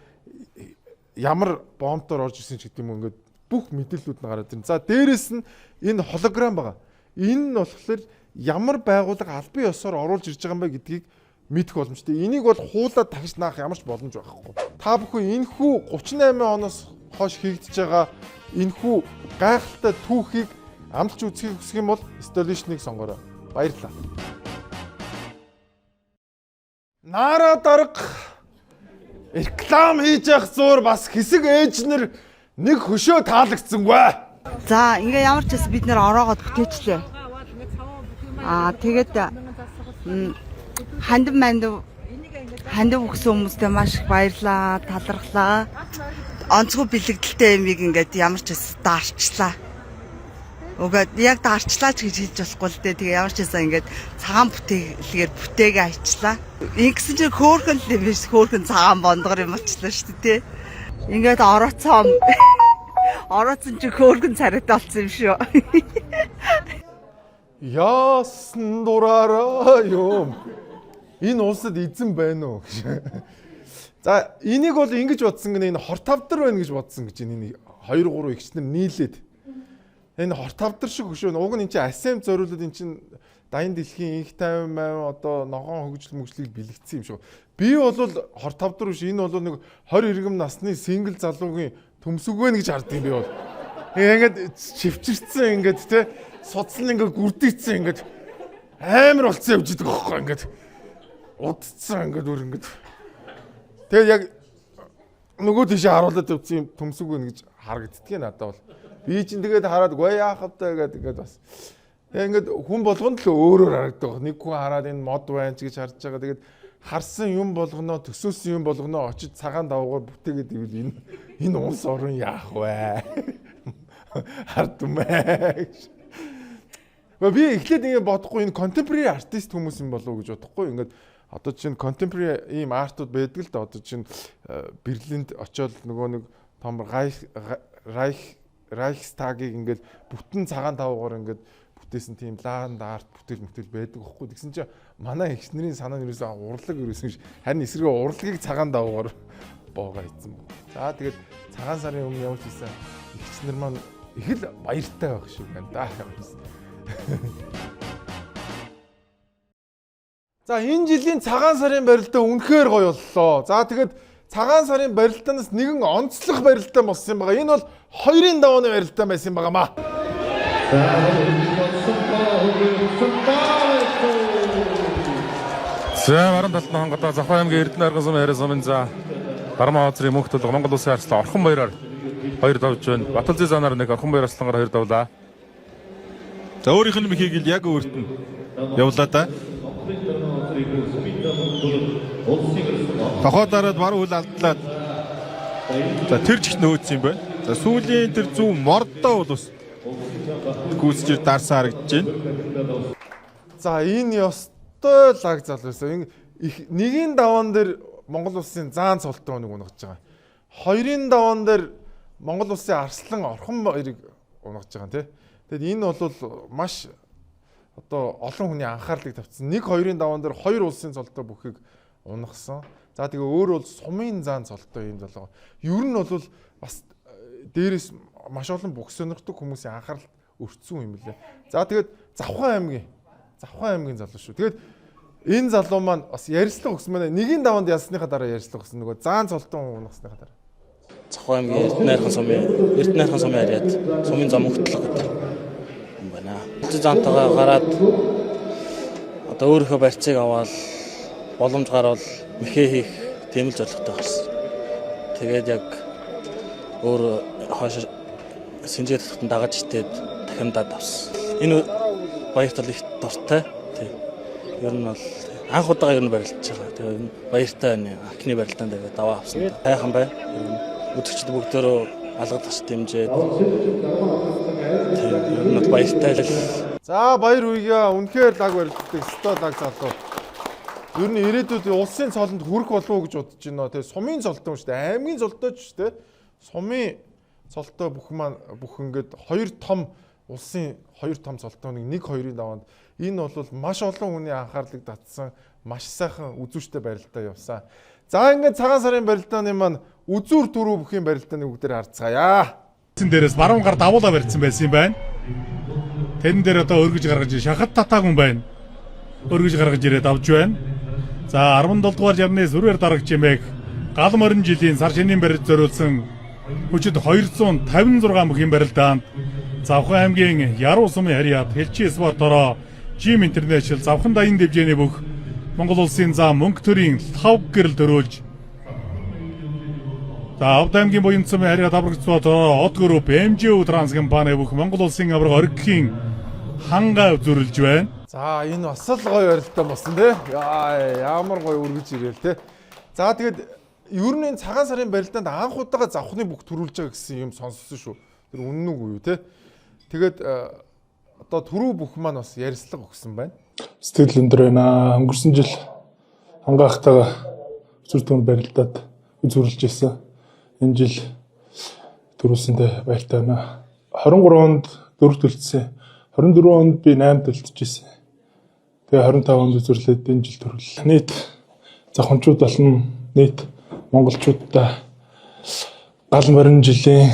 ямар бомбтоор орж ирсэн ч гэдэг юм ингээд бүх мэдээллүүд нь гараад ирнэ. За дээрэс нь энэ холограм байгаа. Энэ нь болохоор ямар байгууллага албан ёсоор оруулж ирж байгаа юм бэ гэдгийг мэдэх боломжтой. Энийг бол хуулаад тагж наах ямар ч боломж байхгүй. Та бүхэн энэхүү 38 оноос хойш хийгдэж байгаа энэхүү гайхалтай түүхийг амлж үзхийг хүсэх юм бол installation-ыг сонгоорой. Баярлалаа. Нара дарга реклам хийж явах зур бас хэсэг ээжнэр нэг хөшөө таалагдсангүй. За ингээ ямар ч бас бид нэр ороогоод бүтээчлээ. Тэгээд хандив өгсөн хүмүүстээ маш их баярлаа, талархлаа. Онцгой бэлэгдэлтэй юмыг ингээд ямар ч бас даарчлаа. Угаад яг даарчлаа ч гэж хэлж болохгүй л дээ. Тэгээ ямар ч байсан ингээд цагаан бүтээлгээр бүтээгээ айчлаа. Ингэсэн чинь хөөхөн л юм биш, хөөхөн цагаан бондгор юм очлаа шүү дээ. Ингээд орооцсон чинь хөөхөн царайтай болсон юм шүү. Яасан дураараа юм. Энэ улсад эзэн байна уу гэж. За энийг бол ингэж бодсон гэнэ энэ хортавдар байна гэж бодсон гэж энэ 2 3 ихчнэр нийлээд энэ хортавдар шиг хөшөө уг нь энэ чинь асем зориулаад энэ чинь дайны дэлхийн инх тайван маяг одоо ногоон хөгжил мөгжлийг бэлэгдсэн юм шиг. Би бол хортавдар биш, энэ бол нэг 20 иргэм насны сингл залуугийн төмсөг вэ гэж харддаг би бол. Ингээд чивчирсэн ингээд те судал ингээд гүрдийцсэн ингээд амар болцсон явж идэг байхгүй ингээд удцсан ингээд өөр ингээд. Тэгээд яг нөгөө тийшээ харуулад явсан юм төмсөг вэ гэж харагддгийг надад бол. Би чинь тэгээд хараад гүй яах вэ гэдэг бас. Тэгээд ингээд хүн болгонд л өөрөөр харагддаг. Нэг хүн хараад энэ мод байна ч гэж харж байгаа. Тэгээд харсан юм болгоно, төсөөсөн юм болгоно очиж цагаан даваагаар бүтээгээд ивэл энэ улс орон яах вэ? Хардмаа. Би эхлээд ингэ бодохгүй энэ contemporary artist хүмүүс юм болов уу гэж бодохгүй. Ингээд одоо чинь contemporary ийм артууд байдаг л да. Одоо чинь Берлинд очиод нөгөө нэг том Reichstag-ыг ингээд бүтэн цагаан даваагаар ингээд бүтээсэн тийм land art бүтээл байдаг байхгүй. Тэгсэн чинь манай ихснэрийн санаа нь ерөөсөө урлаг ерөөсөн ш. Харин эсрэг урлагийг цагаан даваагаар боогоо ийцэн. За тэгээд цагаан сарын өмнө ямар ч ийсэн ихснэр маань их л баяртай байх шиг байна да. За энэ жилийн цагаан сарын барилдаа үнэхээр гоё боллоо. За тэгээд цагаан сарын барилдаанаас нэгэн онцлог барилдаан болсон юм байгаа. Энэ бол 2-ын давааны барилдаан байсан юм байгаамаа. За баруун талд нь хонгодоо Завхан аймгийн Эрдэнэ арган сумын харин сумын за Бармаа хоцрын мөнх төлөв Монгол улсын арслан орхон баяраар 2 давж байна. Баталзын занаар нэг орхон баяр арслангаар 2 давлаа. За өөрийнх нь мөхийг л яг өөрт нь явуулаа да. Тохоо дараад баруун хөл алдлаад. За тэр жигт нөөцсөн юм байна. За сүүлийн тэр зүүн мордоо бол бас гүйцэж дарсан харагдаж байна. За энэ ёстой лаг зал байсан. Нэгийн даваан дээр Монгол улсын заан цолтон нэг унгаж байгаа. 2-ын даваан дээр Монгол улсын арслан орхон баярыг унгаж байгаа тийм. Тэгэд энэ бол маш одоо олон хүний анхаарлыг тавьсан. 1-2-ын даваан дээр 2 улсын цолтой бүхийг унгасан. За тэгээ өөр бол сумын заан цолтой юм залгаа. Ер нь бол бас дээрээс маш олон бүх сонирхдаг хүмүүсийн анхаарал өртсөн юм лээ. За тэгээд Завхан аймгийн залуу шүү. Тэгээд энэ залуу маань бас ярилцлага өгсөн байна. Нэгийн даваанд ялсныхаа дараа ярилцлага өгсөн. Нөгөө заан цолтон унгасныхаа дараа. Завхан аймгийн Эрдэнэ арган сумын ариад сумын зам өгтлөг гэдэг юм байна. Зантайгаа гараад одоо өөрийнхөө барьцыг аваад боломж гарвал мэхээ хийх тийм л зорилготой гарсан. Тэгээд яг өөр хойш Синжээ татхад дагаж итээд дахин дад авсан. Энэ баярт бол их дуртай. Тийм. Ер нь бол анх удаага ер нь барилдаж байгаа. Тэгээд энэ баяртай анхны барилдаанд тэгээд даваа авсан. Хайхан бай. Өдөгчд бүгдөө алгадагч дэмжээд. Тийм. Ер нь бол баяртай л. За баяр үегээ үнэхээр лаг барилддаг. Өстой лаг залуу. Ер нь ирээдүйд улсын цолонд хүрэх болов уу гэж бодож байна. Тэгээ сумын цолтой шүү дээ. Аймгийн цолтой ч шүү дээ. Сумын цолтой бүх маань бүх ингээд 2 том улсын 2 том цолтооныг 1-2-ын даваанд энэ бол маш олон хүний анхаарлыг татсан маш сайхан үзүүштэй барилдаа явсан. За ингээд цагаан сарын барилдааны маань үзүүр төрөө бүхийн барилдааны бүгдээр харцгаая. Дээрээс баруун гар давуулаа барьсан байсан юм байна. Тэрэн дээр одоо өргөж гаргаж шахад татаагүй юм байна. Өргөж гаргаж ирээд авч байна. За 17 дугаар жарны сүрээр дарагч юмэг гал морин жилийн сар шинийн барилд зориулсан хүчит 256 бүхийн барилдаанд Завхан аймгийн Яруу сумын харьяат Хэлчи спорт ороо Jim International Завхан даян дэвжээний бүх Монгол улсын зам мөнгө төрийн 5 гэрэл төрүүлж за Авд аймгийн буян сумын харьяат аврагч спорт ороо Од групп MGO Транс компани бүх Монгол улсын авраг оргихийн хангаа зөвлөж байна. За энэ бас л гоё барилдаа болсон тий. Ямар гоё өргөж ирээл тий. За тэгээд ер нь цагаан сарын барилдаанд анх удаага завхны бүх төрүүлж байгаа гэсэн юм сонссон шүү. Тэр үнэн үгүй юу тий. Тэгээд одоо төрөө бүх маань бас ярьслага өгсөн байна. Сэтгэл өндөр байна. Өнгөрсөн жил хангаахтайгаа өсвөр төвөнд барилдаад үзүүлж ирсэн. Энэ жил төрүүлсэндээ баяртай байна. 23 онд 4 төлцсөн. 24 онд би 8 төлтөжсэн. Тэгээ 25 онд үзүүлээд энэ жил төрүүллээ. Нийт завханчууд болон нийт монголчуудаа гал морин жилийн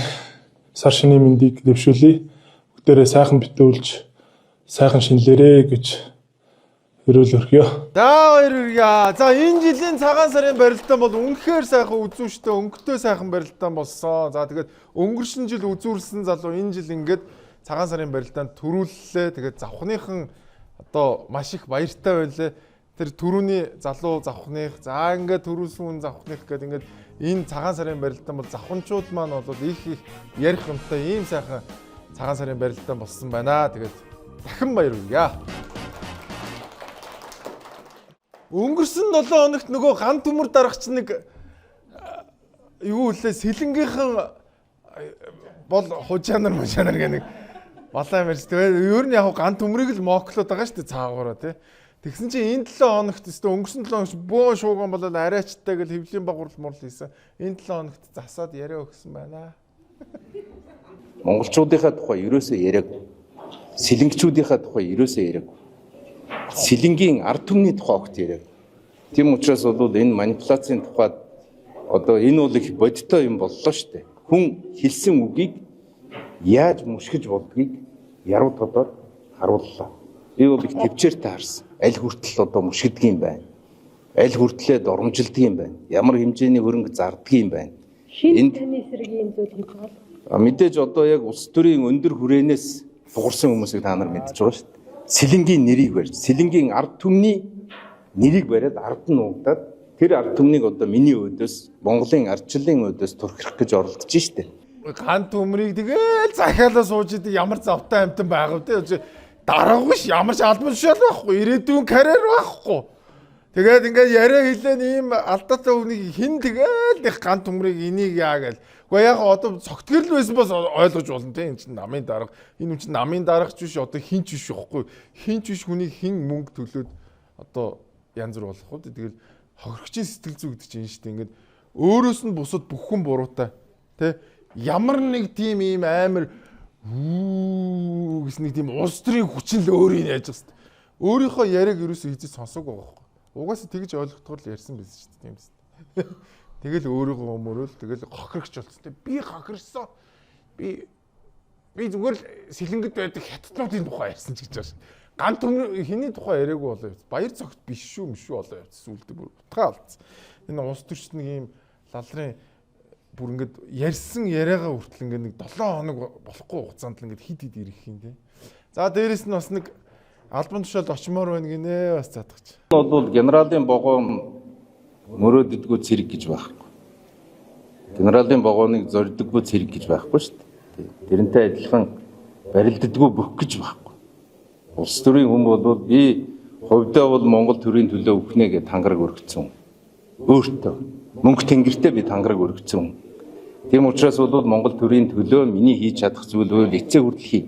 сар шинийн мэндийг дэвшүүлье. Бүгдээрээ сайхан битүүлж сайхан шинэлэрээ гэж өрөөл өргөё. За баярлалаа. За энэ жилийн цагаан сарын барилдаан бол үнэхээр сайхан үзүүштэй өнгөтэй сайхан барилдаан болсон. За тэгээд өнгөрсөн жил үзүүлсэн залуу энэ жил ингээд цагаан сарын барилдаанд төрүүллээ. Тэгээд завхныхан одоо маш их баяртай байлаа. Тэр түрүүний залуу завхных за ингээд төрүүлсэн хүн завхных гэдэг ингээд энэ цагаан сарын барилдаан бол завханчууд маань бол их ярих юмтай ийм сайхан цагаан сарын барилдаан болсон байна. Тэгээд дахин баярлалаа. Өнгөрсөн 7 хоногт нөгөө ган төмөр дарагч нэг юу үлээ сэлэнгийнхэн бол хужаанар гэх нэг балаа мэрс. Тэгээд ер нь яг ган төмрийг л моклоод байгаа шүү дээ цаагаараа тий. Тэгсэн чинь энэ 7 хоногт өстө өнгөрсөн 7 хоногт бөө шууган болоод арайчтай гэл хэвлийн багварл мурл хийсэн. Энэ 7 хоногт засаад яриа өгсөн байна. Монголчуудынхаа тухай ерөөсөө яриаг. Сэлэнгчүүдийнхаа тухай ерөөсөө яриаг. Сэлэнгийн ард түмний тухай огт яриаг. Тийм учраас бол энэ манипуляцийн тухайд одоо энэ бол их бодиттой юм боллоо шүү дээ. Хүн хэлсэн үгийг яаж мушгиж болдгийг яруу тодор харууллаа. Би бол их төвчээртэй харсан. Аль хүртэл одоо мушгидг юм байна. Аль хүртлээ доромжилдаг юм байна. Ямар хэмжээний хөрөнгө зардаг юм байна. Шинэ таны эсрэгийн зүйл хийж байгаа. Мэдээж одоо яг улс төрийн өндөр хүрээнээс бугарсан хүмүүсийг та нар мэдж байгаа шүү дээ. Сэлэнгийн нэрийг барьж, сэлэнгийн ард түмний нэрийг бариад ард нь угдаад тэр ард түмнийг одоо миний өдөөс Монголын ардчлалын өдөөс турхирах гэж оролдож штэ. Ган төмрийг тэгэл захиалаа сууж идэг ямар завтай амтан байгаав те. Дараагүй ш ямар ч албан тушаал байхгүй, ирээдүйн карьер байхгүй. Тэгээд ингээд яриа хэлэн ийм алдаатай хүнийг хин тэгэл их ган төмрийг энийг яа гээл. Гэхдээ яг одоо цогтгэрл байсан бас ойлгож болно те. Энэ чинь намын дарга. Энэ чинь намын даргач биш одоо хинч биш байхгүй. Хинч биш хүнийг хин мөнгө төлөөд одоо янз бүр болох уу. Тэгэл хохирогчийн сэтгэл зүй гэдэг чинь шүү дээ. Ингээд өөрөөс нь бусад бүх хүн буруутай. Тэ ямар нэг тийм ийм амар гэсэн нэг тийм улс төрийн хүчин л өөрийг яаж байгаа юм. Өөрийнхөө яриаг ерөөсөө хийж сонсоогүй байгаа байхгүй. Угаасаа тэгж ойлгохдоор л ярьсан байсан шүү дээ. Тийм үст. Тэгэл өөрийгөө өмөрөөл тэгэл хохирогч болсон. Би хохирсон. Би зүгээр л сэлэнгэд байдаг хятаднуудын тухай ярьсан ч гэж байна шүү. Ган төмөр хэний тухай яриаггүй болоо. Баяр цогт биш шүү болоо явцсан үлдээ бүр утгаа алдсан. Энэ улс төрчд нэг ийм лалрын бүр ингээд ярьсан яриагаа хүртэл ингээд нэг 7 хоног болохгүй хугацаанд л ингээд хид ирэх юм тий. За дээрэс нь бас нэг албан тушаалд очимоор байна гинэ бас задагч. Бол генералын богоо мөрөөддгүү цэрэг гэж байхгүй. Генералын богооныг зорддоггүй цэрэг гэж байхгүй шүү дээ. Тэрнтэй адилхан барилддаггүй бүх гэж байхгүй. Улс төрийн хүн бол би хувьдаа бол Монгол төрийн төлөө өгнө гэж тангараг өргөцсөн. Өөртөө мөнгө тэнгэртээ би тангараг өргөцсөн. Тийм учраас бол Монгол төрийн төлөө миний хийж чадах зүйл бол эцэг хүртэл хий.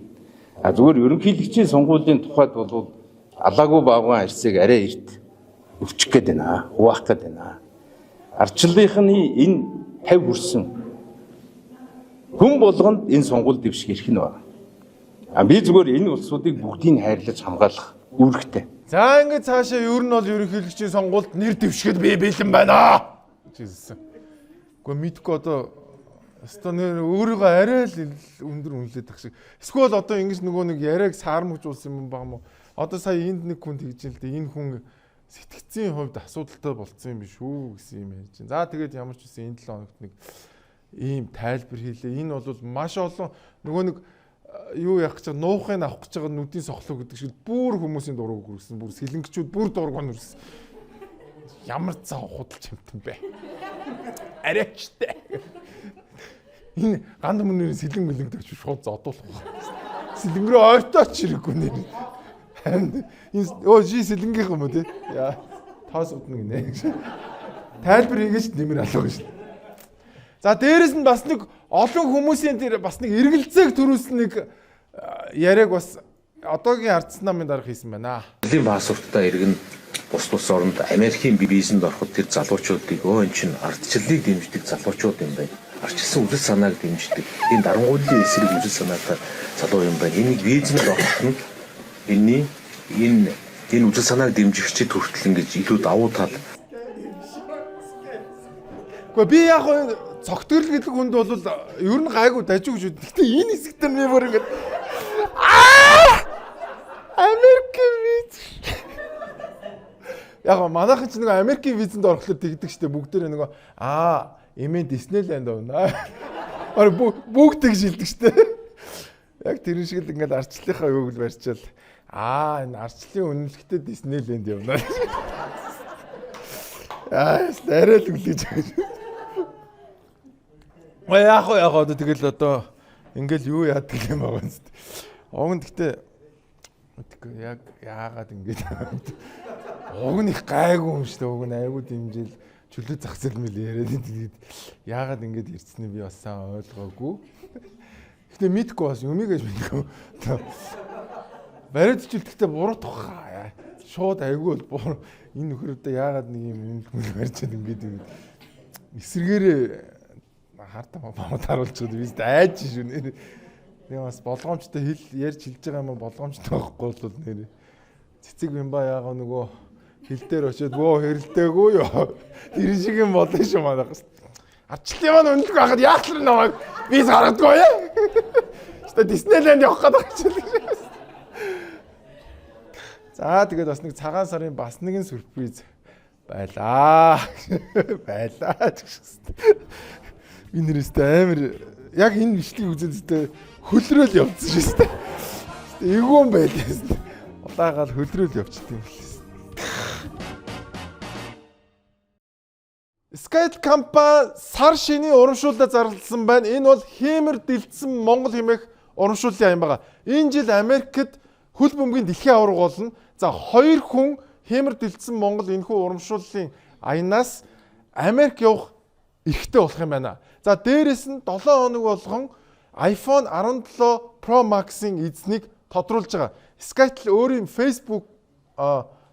А зүгээр ерөнхийлөгчийн сонгуулийн тухайд бол алаагүй баагаан арьсыг арай эрт өвчих гээд байна. Хуваах гээд байна. Ардчлалынхны энэ 50 хүрсэн хүн болгонд энэ сонгуул дэвших эрх нь байна. Би зүгээр энэ улсуудыг бүгдийг хайрлаж хамгаалах үүрэгтэй. За ингээд цаашаа ер нь бол ерөнхийлөгчийн сонгуульд нэр дэвшгэд би бэлэн байна гэж хэлсэн. Гэхдээ мэдгүй одоо өстө нэр өөрийгөө арай л өндөр үнэлээд тах шиг. Эсвэл одоо ингэж нөгөө нэг яриаг саармжуулсан юм баг мó. Одоо сая энд нэг хүн тэгж л дээ. Энэ хүн сэтгцийн хувьд асуудалтай болцсон юм биш үү гэсэн юм ярьж байна. За тэгээд ямар ч үсэн энэ 7 хоногт нэг ийм тайлбар хийлээ. Энэ бол маш олон нөгөө нэг юу яах гэж нуухыг авах гэж байгаа нүдийн сохлоо гэдэг шиг бүр хүмүүсийн дургуг хүрсэн. Бүр сэлэнгчүүд бүр дургуун үрсэн. Ямар цаа худалч юмтан бэ? Арайчтай. Энэ ганд мөнийн сэлэн мэлэн гэж шууд зодуулах байна. Сэлэнгрөө ойртооч хэрэггүй нэр. Энэ жи сэлэнгийнх юм уу те? Яа тоос удна гинэ. Тайлбар хийгээч нэмэр алуу гэж. За дээрэс нь бас нэг олон хүмүүсийн дээр бас нэг эргэлзээг төрүүлсэн нэг яриаг бас одоогийн ардсан намын дарга хийсэн байна. Лийн баасурттай иргэн бус орнд Америкийн бизнесд ороход тэр залуучуудыг энэ чинь ардчлалыг дэмждэг залуучууд юм байна. Арчилсан үйл санааг дэмждэг. Энэ дарангууллын эсрэг үйл санаатай залуу юм байна. Энийг бизнесд ороход нь энэ үйл санааг дэмжигчид хүртэл ингэж илүү давуу тал. Гэхдээ би яг цогтгөрл гэдэг хүнд бол ер нь гайгүй дажиг гэж үү. Гэтэ энэ хэсэгт нь би бүр ингэж Америкийн виз. Яг манайхан ч нэг Америкийн визэнд орохлоор тэгдэг штэ бүгдээрээ нөгөө эмээ Диснейленд овно. Бүгд тэгж хэлдэг штэ. Яг тэр шиг л ингээд арчлалынхаа юуг л барьчаал. Энэ арчлалын үнэлэхтэй Диснейленд явна. Арай л үлээж байгаа. Яг одоо тэгэл одоо ингээл юу яадаг юм байгаа юм зү. Уг нь гэхдээ яг яагаад ингэж уг нь их гайгүй юм шүү дээ. Уг нь айгүй дэмжил чөлөө зах зээл мэл яриад тэгээд яагаад ингэж ирцнийг би бас сайн ойлгоогүй. Гэхдээ мэдгүй бас юмыг гэж мэдгүй. Бариад чөлтгтээ буруутах шууд айгүй бол энэ нөхрөдөө яагаад нэг юм барьчаад ингэж эсэргээрээ хартаа бамд харуулж байгаа биз айж шүү нэр. Тэгээ бас болгоомжтой ярьж хэлж байгаа юм болгоомжтой байхгүй бол нэр. Цэцэг бимба яага нөгөө хил дээр очиод хэрэлдээгүй юу. Тэр шиг юм болно шүү манайх. Арчлын маань өндөг байхад яах л намайг виз гаргадгүй яа. Өстө Диснейленд явах гэдэг. За тэгээд бас нэг цагаан сарын бас нэгэн сюрприз байлаа. Байлаа гэж. Би нэрээстэй амар яг энэ бичлэгийг үзээд хөлрөөл явцсан шүү дээ. Эвгүй юм байлаа. Улаагаал хөлрөөл явчихдаг юм билээ. Skype компани сар шинийн урамшууллаа зарласан байна. Энэ бол Хиймэр дэлдсэн Монгол хэмээх урамшууллын аян байгаа. Энэ жил Америкт хөл бөмбөгийн дэлхийн аварга болно. За 2 хүн Хиймэр дэлдсэн Монгол энэхүү урамшууллын аянаас Америк явах эрхтэй болох юм байна. За дээрэс нь 7 хоног болгон iPhone 17 Pro Max-ийн эзнийг тодруулж байгаа. Skype өөрийн Facebook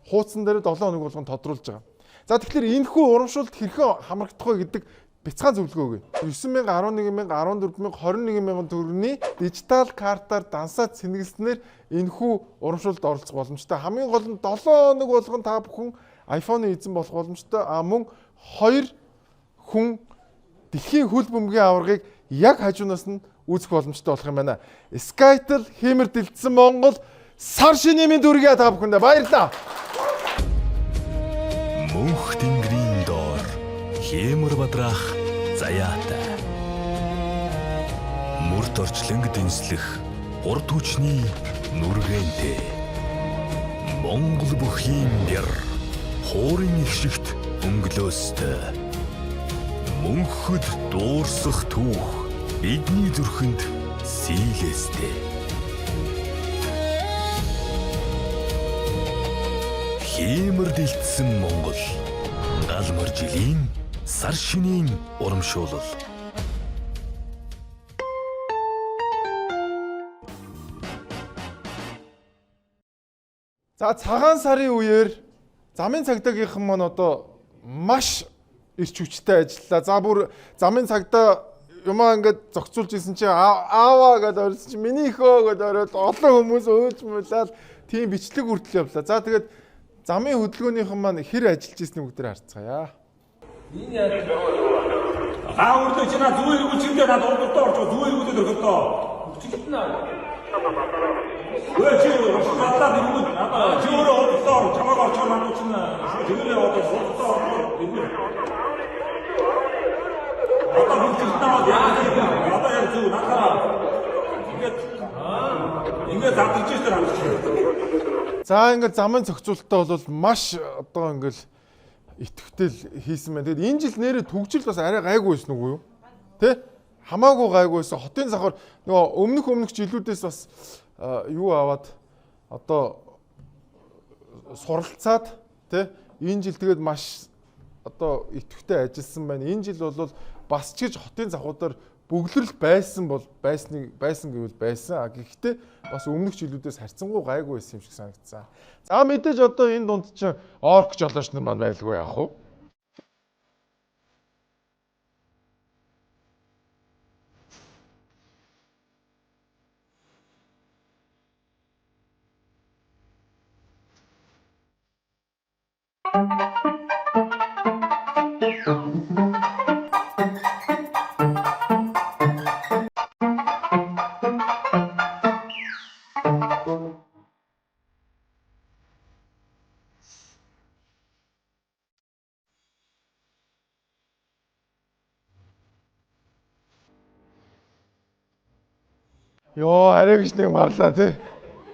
хуудсан дээр 7 хоног болгон тодруулж байгаа. За тэгэхээр энэхүү урамшуулалт хэрхэн хамрагдах вэ гэдэг бяцхан зөвлөгөө өгье. 9,000, 11,000, 14,000, 21,000 төгрөгийн дижитал картаар дансаад сэнгэлснээр энэхүү урамшуулалт оролцох боломжтой. Хамгийн гол нь 7 хоног болгон та бүхэн iPhone-ийн эзэн болох боломжтой. Мөн 2 хүн дэлхийн хөл бөмбөгийн аваргыг яг хажуунаас нь үзэх боломжтой болох юм байна. Skytel Хиймэр дэлдсэн Монгол сар шинийн дүргээ та бүхэндээ баярлалаа. Мөнх тэнгэрийн доор Хиймэр бадрах заяатай. Мөрд орчлонг дэнслэх урд хүчний нүргэнтэй. Монгол бүхийн дэр хуурын их шигт өнгөлөөстэй. Мөнхөд дуурсах түүх бидний зүрхэнд сийлэстэй. Хиймэр дэлдсэн Монгол галмар жилийн сар шинийн урамшуулал. За цагаан сарын үеэр замын цагдаагийнхан маань одоо маш ирч хүчтэй ажиллаа. За бүр замын цагдаа юмаа ингээд зохицуулж исэн чи ааваа гэдээ орсон чи миний хөө гэдээ ороод олон хүмүүс өөж муулаад тийм бичлэг хүртэл явлаа. За тэгээд замын хөдөлгөөнийхэн маань хэр ажиллаж ирснийг бүгдээр харцгаая. Аавд чи на зүгээр үчиндээ над урдтай орж зүгээр үгдээд өргөдөө. Үчигдэнэ. Өө чи хатаа дэргүүл чи өөрөө урдтай орж чамайг орчоор над үчинэ. Тэгвэл яваад урдтай орж дэргүүл. Одоо бүгдээ одоо яг зүг натаа. Ингээд задгаж ирсэн хамт. За ингээд замын зохицуулалтаа бол маш одоо ингээд итгэвтэл хийсэн байна. Тэгээд энэ жил нэрээ төгжил бас арай гайгүй байсан үгүй юу? Тэ? Хамаагүй гайгүй байсан. Хотын завхаар нөгөө өмнөх жилүүдээс бас юу аваад одоо суралцаад тэ энэ жил тэгээд маш одоо итгэвтэй ажилласан байна. Энэ жил бол бас ч гэж хотын завхуудаар бөглөрл байсан гэвэл байсан. Гэхдээ бас өмнөх жилүүдээс харьцангуй гайгүй байсан юм шиг санагдсан. За мэдээж одоо энэ дунд чинь орк жолооч нар маань байлгүй яах вэ? Йоо, арай гэж нэг марлаа тий.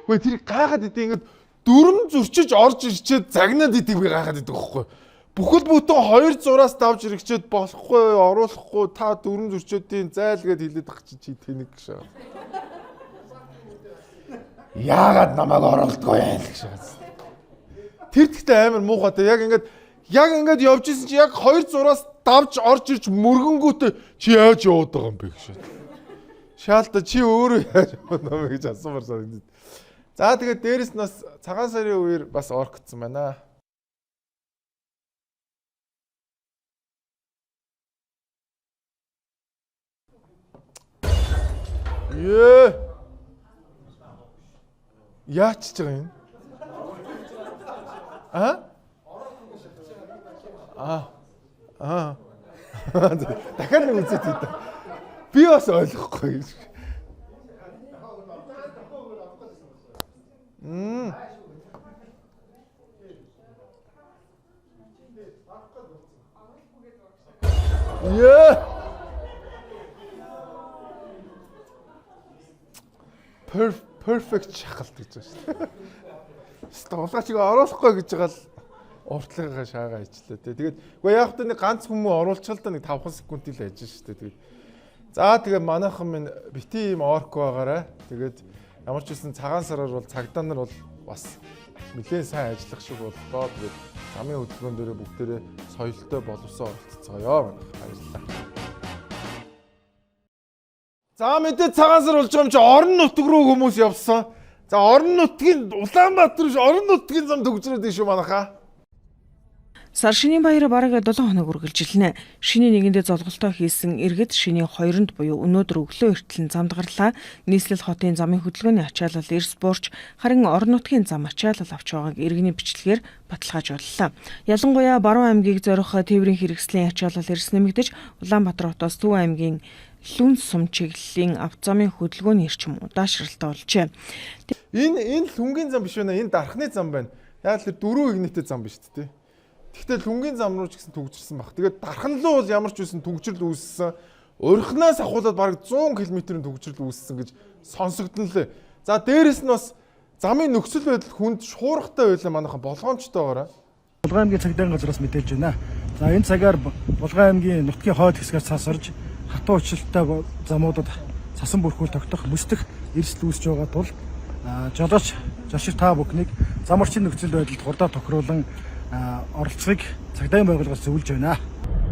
Хөөе тэр гайхаад идэв ингээд дүрм зөрчиж орж ирчээд загнаад идэв би гайхаад идэв гэхгүй. Бүхэл бүтэн 2 зураас давж ирчээд болохгүй, оруулахгүй та дүрм зөрчөөдийн зайл гэд хэлээд ах чи тэнэг гэж. Яагаад намайг оруулдаггүй яа л гэж. Тэр тэгтээ амар муухайтай яг ингээд явж исэн чи яг 2 зураас давж орж ирж мөргөнгүүтээ чи яаж яваад байгаа юм бэ гэж. Шаалта чи өөрөө яаж яваад байгаа гэж асуумар санагдав. За тэгээд дээрэс нь бас цагаан сарын үеэр бас оркцсан байна. Яач ч байгаа юм? Дахиад нэг үзээд үү. Би бас ойлгохгүй. Perfect шахалт гэж байна шүү дээ. Столгачиг оруулахгүй гэж байгаа л уртлагаа шаагаа ичлээ. Тэгээд үгүй яг хөтэ нэг ганц хүмүүс оруулчихвал да нэг 5 секунд л ажиж шүү дээ. Тэгээд манайхан минь бити юм орк байгаарай. Тэгээд ямар ч үсэн цагаан сараар бол цагдаа нар бол бас нэлээд сайн ажиллах шиг боллоо. Тэгээд замын хөдөлгөөн дээр бүгдээрээ соёлтой боловсон оролцоцгоё. Баярлалаа. За мэдээ цагаан сар болж байгаа юм чи орон нутг руу хүмүүс явсан. За орон нутгийн Улаанбаатар биш орон нутгийн зам төгжрөөд шүү манайхаа. Сар шинийн баяр бараг 7 хоног үргэлжилнэ. Шинийн нэгэндээ золголтоо хийсэн иргэд шинийн 2-нд буюу өнөөдөр өглөө эртлэн замд гарлаа. Нийслэл хотын замын хөдөлгөөний ачаалал эрс буурч харин орон нутгийн зам ачаалал авч байгааг иргэний бичлэгээр баталгаажууллаа. Ялангуяа Баруун аймгийг зорих тээврийн хэрэгслийн ачаалал эрс нэмэгдэж Улаанбаатар хотоос Төв аймгийн Лүн сум чиглэлийн автозамын хөдөлгөөний эрчим удаашралтай болжээ. Энэ лүнгийн зам биш байна. Энэ дархны зам байна. Яг л дөрөв игнэтэй зам биш үү? Тэгвэл лүнгийн зам руу ч гэсэн төгжирсэн баг. Тэгээд дархан руу бол ямар ч үсэн төгжрөл үүссэн. Урхнаас ахуулаад бараг 100 км-ийн төгжрөл үүссэн гэж сонсогдсон лээ. За дээрэс нь бас замын нөхцөл байдал хүнд шуургатай байлаа манайхан болгоомжтойгоороо. Булган аймгийн цагдаагийн газраас мэдээлж байна. За энэ цагаар Булган аймгийн нутгийн хойд хэсгээс цас орж хатуу учиртай замуудад цасан бүрхүүл тогтох мөсдөх эрсдэл үүсэж байгаа тул жолооч жашиг та бүхнийг зам орчны нөхцөл байдалд хурдаар тохируулан оролцохыг цагдаагийн байгууллагаас зөвлөж байна.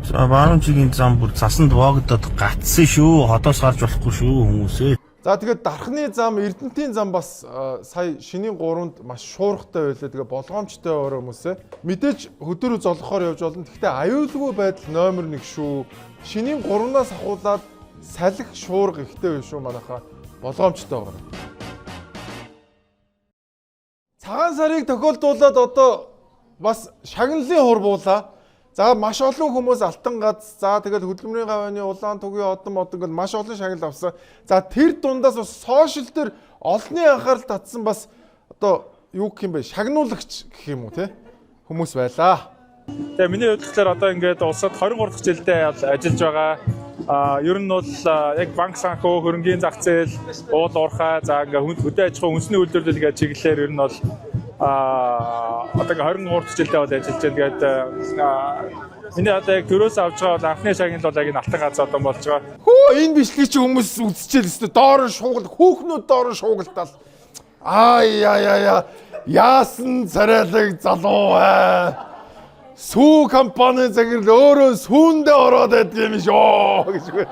За Баруунчигийн зам бүр цасанд боогдоод гатсан шүү. Хотоос гарч болохгүй шүү хүмүүсээ. За тэгээд дархны зам, Эрдэнтийн зам бас сая шинийн 3-нд маш шуургатай байлаа. Тэгээ болгоомжтой өөрөө хүмүүсээ. Мэдээж хөдөөрөө золгохоор явж болно. Гэхдээ аюулгүй байдал номер 1 шүү. Шинийн 3-наас ахуулаад салхи шуурга ихтэй биш шүү манайхаа болгоомжтой байгаа. Цагаан сарыг тохиолдуулаад одоо бас шагналын хур буулаа. За маш олон хүмүүс алтан гац, за тэгэл хөдөлмөрийн гавьяаны улаан тугийн одон гэл маш олон шагнал авсан. За тэр дундаас бас сошиал дээр олонний анхаарал татсан бас одоо юу гэх юм бэ? Шагнуулагч гэх юм уу те? Хүмүүс байлаа. Тэгээ миний бодлоор одоо ингээд улсад 23 дахь жилдээ ажиллаж байгаа. Ер нь бол яг банк санхүү, хөрөнгийн зах зээл, уул уурхай, за ингээд хөдөө аж ахуйн үндэсний үйлдвэрлэл гэж чиглэлээр ер нь бол одоо 23 дахь жилдээ бол ажиллаж байгаа. Тэгээд миний одоо яг төрөөс авч байгаа бол анхны шагнал бол яг энэ алтан гац одон болж байгаа. Хөө энэ бичлэг чи хүмүүс үзчихэл өстө доор нь шуугал, хүүхнүүд доор нь шуугалтал. Яа яасан царайлаг залуу сүү компани загэр өөрөө сүүндээ ороод байдаг юм шүү гэж.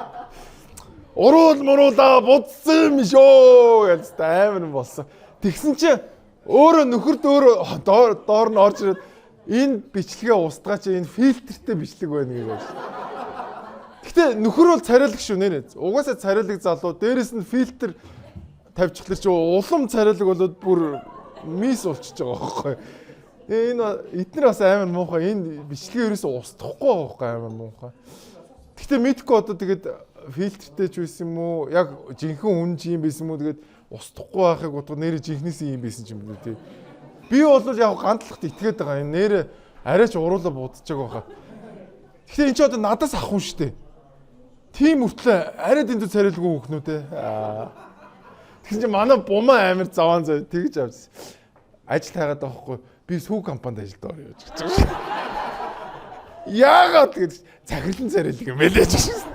Уруул муруулаа будсан юм шүү гэж амар болсон. Тэгсэн чи өөрөө нөхөрд өөрөө доор нь орж ирээд энэ бичлэгээ устгаа чи энэ фильтртэй бичлэг байна гэж. Гэхдээ нөхөр бол царайлаг шүү нэ. Угаасаа царайлаг залуу дээрэс нь фильтр тавьчихлаа чи улам царайлаг болоод бүр мис болчихж байгаа байхгүй. Энэ эдгээр бас амар муухай. Энэ бичлэгээ ерөөсөө устгахгүй байгаа байхгүй амар муухай. Гэхдээ мэдгүй одоо тэгээд фильтртэй ч байсан юм уу? Яг жинхэнэ үнж юм байсан юм уу? Тэгээд устгахгүй байхыг бодгоо нэрэ жинхнээс юм байсан ч юм уу тий. Би бол яг ганцлагт итгээд байгаа. Энэ нэрэ арайч уруулаа будаж байгаа хаа. Гэхдээ эн чи одоо надаас ах хүн штэ. Тим үртлээ арай дэндүү царилгүй хөөхнүү те. Тэгсэн чи манай бумаа амар заваан зав тэгж авчихсан. Ажил тайгаад байхгүй. Би сүү компанид ажилдаа орё гэж байна. Яагаад гэж захирлан царилэг юм байлээ ч гэсэн.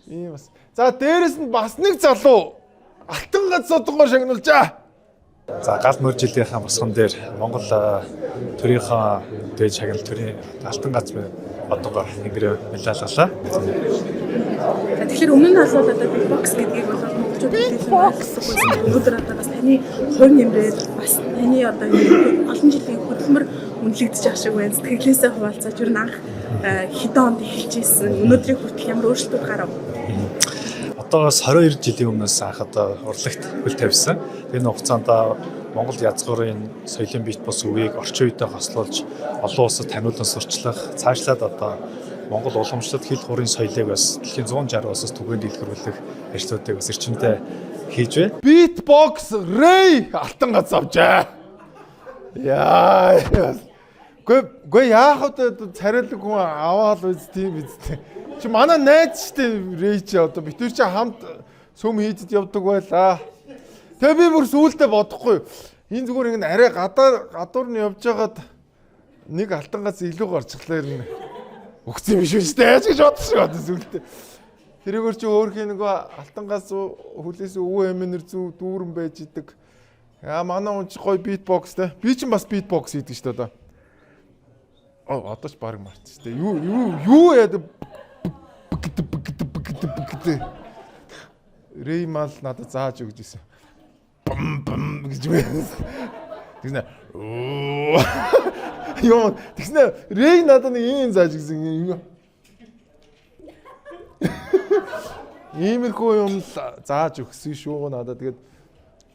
Ийм бас. За дээрэс нь бас нэг залуу алтан гац содгоор шагнуулжаа. За гал мөр жилийнхаа босгон дээр Монгол төрийнхөө дээд шагнал төрийн алтан гац одоогоор ингэрээ медаллалаа. Тэгэхээр өмнө нь асуулаад одоо битбокс гэдгийг бол монголчууд хэлсэн. Өнөөдөр одоо бас таны хувь нэмрээд бас таны одоо олон жилийн хөдөлмөр үнэлэгдэж байгаа шиг байна. Сэтгэлээсээ хуваалцаж ер нь анх хэдэн онд эхэлж ирсэн. Өнөөдрийн хүртэл ямар өөрчлөлтүүд гарав? Одоогоос 22 жилийн өмнөөс анх одоо урлагт хөл тавьсан. Энэ хугацаанд Монгол язгуурын соёлын битбокс үеийг орчин үедээ хослуулж олон улсад таниулан сурчлах, цаашлаад одоо Монгол уламжлалт хэл хорийн соёлыг бас дэлхийн 160 улсаас түгээн дэлгэрүүлэх ажлуудыг бас эрчимтэй хийж байна. Битбокс Рэй алтан гац авчаа. Яа. Гүй яах вэ царилэг хүн аваад үз тийм биз. Чи манай найз штэ Рэй чи одоо битүүр чи хамт сүм хийдэд явдаг байлаа. Тэгээ би бүр сүултээ бодохгүй. Энэ зүгээр ингэ арай гадуур нь явж байгаад нэг алтан гац илүү гарчихлаа юм. Өгсөн юм биш үү гэж бодсон сүултээ. Тэрийгээр чи өөрхийн нэг алтан гац хүлээс өвөө эмээр зүү дүүрэн байж идэг. Яа манай хүн чи гоё битбокс те. Би ч бас битбокс хийдэг шүү дээ. Одоо ч баг марч штэ. Юу яа Рэй мал надад зааж өгч ирсэн. Гэж байна. Тэгснэ. Ёо, тэгснэ Рэй надад нэг юм зааж өгсөн. Иймэрхүү юм зааж өгсөн шүү надад. Тэгээд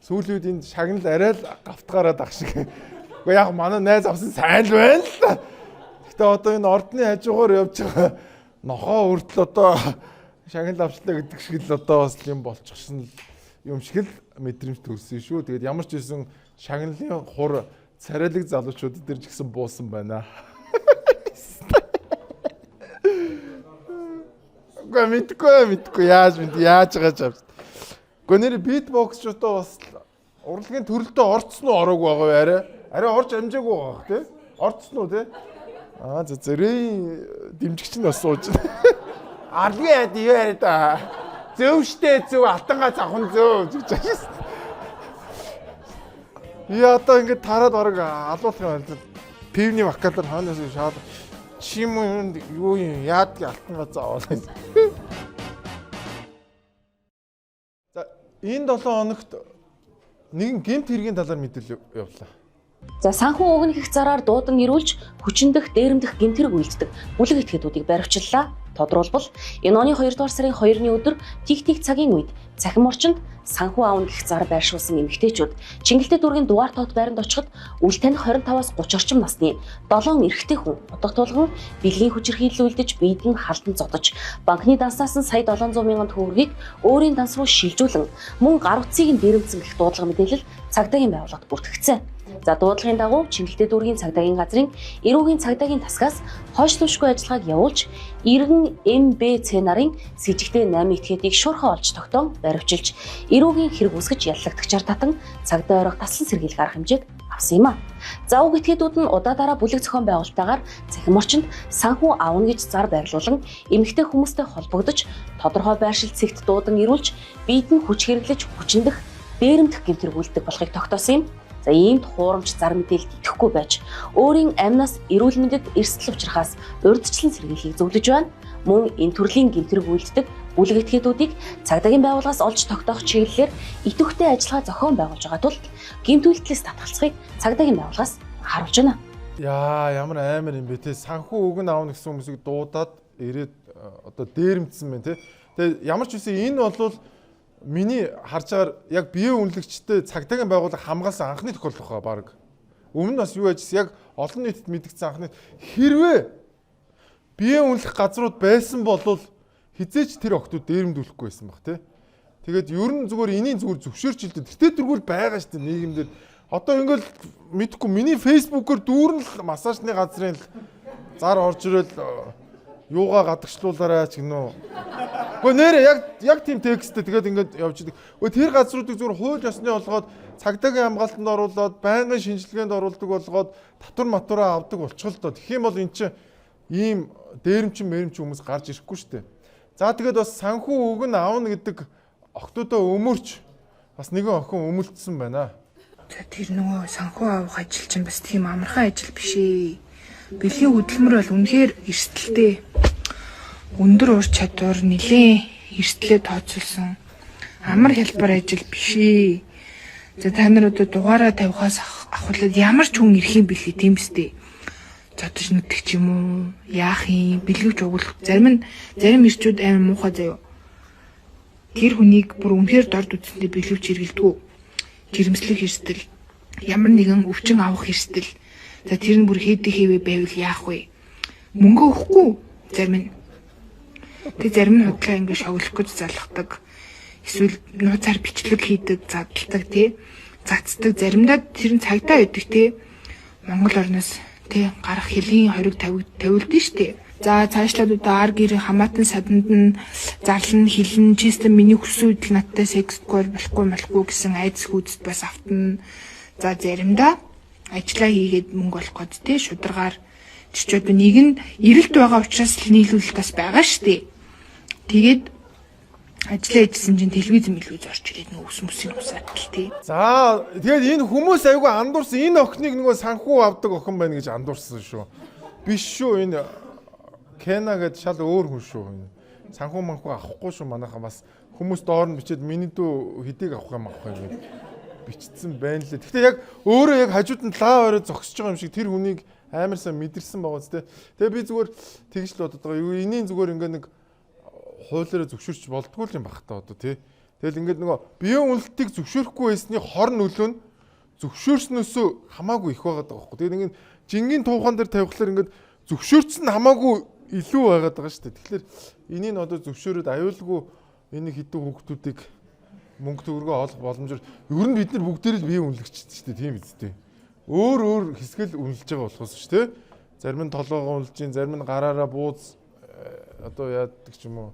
сүүлийн үед энэ шагнал арай л гавтгаараад ах шиг. Гэхдээ яг манай найз авсан сайн л байна л та. Гэхдээ одоо энэ ордны хажуугаар явж байгаа нохоо хүртэл одоо шагнал авчлаа гэдэг шиг л одоо бас юм болчихсон юм шиг л мэдрэмж төрсөн шүү. Тэгээд ямар ч байсан шагналын хур царайлаг залуучууд дээр ч гэсэн буусан байна. Мэдгүй яаж байгаа ч авч. Гэхдээ нэр битбоксчуудаа бас урлагийн төрөлтөө орцсон уу ороогүй байгаа арай орж амжаагүй байгаа тий. Орцсон уу тий? Зэрэг дэмжигч нь бас сууж байна. Аргийн яд юу яриа та. Зөвштэй зөв алтан гац авах зөв гэж байна. Яа одоо ингэ тараад бараг алуулах юм байна. Пивний вакалаар хаанаас шаад чим юу юм яад алтан гац аваад. За энэ 7 хоногт нэгэн гэмт хэргийн талаар мэдээлэл явууллаа. За санхүү өгнөх их зараар дуудан ирүүлж хүчиндэх, дээрэмдэх гэмтэрэг үйлддэг бүлэг этгээдүүдийг баривчлалаа. Тодорхойлбол энэ оны 2 дугаар сарын 2-ны өдөр тих цагийн үед цахим орчинд санхүү аавна гэх зар байршуулсан эмэгтэйчүүд Чингэлтэй дүүргийн дугаар тоот байранд очиход үл таних 25-аас 30 орчим насны 7 эрэгтэй хүн утга тулган бэлгийн хүчирхийлэл үлдэж биед нь халдан зодож банкны дансаас нь сая 700 мянган төгрөгийг өөрийн данс руу шилжүүлэн мөн гар утсыг нь дээрэмцэн гэх дуудлага мэдээлэл цагдаагийн байгууллагад бүртгэгдсэн. За дуудлагын дагуу Чингэлтэй дүүргийн цагдаагийн газрын эрүүгийн цагдаагийн тасгаас хойш түвшгүй ажиллагааг явуулж иргэн МБЦ нарын с жигтэй 8 этгээдийг шуурхаа олж тогтоон баривчилж эрүүгийн хэрэг үүсгэж яллагдагчаар татан цагдаа орох таслан сэргийлэх арга хэмжээг авсан юм а. За уг этгээдүүд нь удаадаараа бүлэг зохион байгуулалтаагаар цахим орчинд санхүү аавна гэж зар байрлуулан эмэгтэй хүмүүстэй холбогдож тодорхой байршил цэгт дуудан ирүүлж биед нь хүч хэрэглэж хүчндэх дээрэмдэх гэмтэр үйлдэх болохыг тогтоосон юм. За иймд хуурамч зар мэдээлэлд итгэхгүй байж өөрийн амнаас эрүүл мэндэд эрсдэл учрахаас урьдчилан сэргийлэхийг зөвлөж байна. Мөн энэ төрлийн гэмтрэг үйлддэг бүлэг этгээдүүдийг цагдаагийн байгууллагаас олж тогтоох чиглэлээр идэвхтэй ажиллагаа зохион байгуулж байгаа тул гэмт үйлдэлээс татгалзахыг цагдаагийн байгууллагаас харуулж байна. Яа, ямар амар юм бэ те. Санхүү өгн аавна гэсэн хүмүүсийг дуудаад ирээд одоо дээрэмдсэн байна те. Тэгээ ямар ч үсэн энэ бол миний харж байгаа яг бие үнэлэгчтэй цагдаагийн байгууллага хамгаалсан анхны тохиолдол баг. Өмнө нь бас юу ажилласан яг олон нийтэд мэдгдсэн анхны хэрвээ бие үнэлэх газрууд байсан бол хизээч тэр охтууд дээрэмдүүлэхгүй байсан баг тий. Тэгээд ер нь зүгээр энийг зүгээр зөвшөөрч илдэ. Тэртээ дөрвөл байгаа шүү дээ нийгэмдэр. Одоо ингээл мэдхгүй миний фэйсбүүкээр дүүрэн л массажны газрын зар орж ирэл юугаа гадагшлуулаарай ч гинөө. Гэхдээ нэрээ яг тийм тексттэй тэгээд ингээд явж идэг. Тэр газруудыг зүгээр хууль ёсны олгоод цагдаагийн хамгаалтанд оруулаад байнгын шинжилгээнд оруулдаг болгоод татвар матураа авдаг болчихвол доо. Тэгэх юм бол эн чинь ийм дээрэмчин мэрэмчин хүмүүс гарч ирэхгүй шүү дээ. За тэгээд бас санхүү өгн аавна гэдэг охтуудаа өмөрч бас нэгэн охин өмөлдсөн байна. За тэр нөгөө санхүү авах ажил чинь бас тийм амархан ажил биш ээ. Бэлгийн хөдөлмөр бол үнэхээр эрсдэлтэй. Өндөр ур чадвар нэлээд эрсдлээ тооцоолсон амар хялбар ажил биш ээ. За та нар одоо дугаараа тавихаас ахвалаад ямар ч хүн ирэх юм бэлээ тийм үстэй. Зодож нүдэх ч юм уу, яах юм, бэлгүүч угуулах. Зарим ирчүүд амар муухай заяа. Тэр хүнийг бүр үнэхээр дорд үзэндээ бэлгүүч хэргэлдэггүй. Жирэмслэх эрсдэл, ямар нэгэн өвчин авах эрсдэл. За тэр нь бүр хийвээ байвал яах вэ? Мөнгө өгөхгүй зарим нь. Тэг зарим нь худлаа ингэ шоглох гэж залхдаг. Эсвэл нууцаар бичлэг хийдэг, задалдаг тий. Цацдаг заримдаа тэр нь цагдаа өгдөг тий. Монгол орноос тий гарах хэлийн хориг тавилдсан штэ. За цаашлаад одоо ар гэр хамаатан саданд нь зарлан хилэн чистэ миний хүссэн үед л надтай сексгүй болохгүй гэсэн айдас хүйдэд бас автна. За заримдаа ажлаа хийгээд мөнгө олох гээд тий шударгаар тэр ч одоо нэг нь эрэлт байгаа учраас л нийлүүлэлт бас байгаа штэ. Тэгээд ажиллаа хийсэн чинь телевиз орж ирээд нөгөө ус мөсийн усаад л тий. За тэгээд энэ хүмүүс айгүй андуурсан энэ охиныг нөгөө санхүү авдаг охин байна гэж андуурсан шүү. Биш шүү энэ Кена гэдэг шал өөр хүн шүү. Санхүү манхүү авахгүй шүү манайхаа бас хүмүүс доор нь бичээд миний дүү хэдийг авах юм гэж бичсэн байна лээ. Гэхдээ яг өөрөө яг хажууд нь лаа орой зогсож байгаа юм шиг тэр хүнийг амар сайн мэдэрсэн байгаа үстэй. Тэгээ би зүгээр тэгж л бодод байгаа. Энийн зүгээр ингээ нэг хуулиараа зөвшөөрч болдгоо юм бах та одоо тий. Тэгэл ингээд нөгөө бие үнэлтийг зөвшөөрөхгүй байсны хор нөлөө нь зөвшөөрснөөсөө хамаагүй их байгаа даа байхгүй. Тэгээд ингээд жингийн туухан дээр тавихлаар ингээд зөвшөөрсөн хамаагүй илүү байгаад байгаа шүү дээ. Тэгэхээр энийг одоо зөвшөөрөөд аюулгүй энэ хэдэн хүүхдүүдийг мөнгө төгрөгөө олох боломжоор ер нь бид нар бүгдээрээ л бие үнэлэгч шүү дээ. Тийм үстэй. Өөр хэсгэл үнэлж байгаа болохоос шүү дээ. Зарим нь толгоогоо үнэлж гин, зарим нь гараараа бууз одоо яадаг ч юм уу.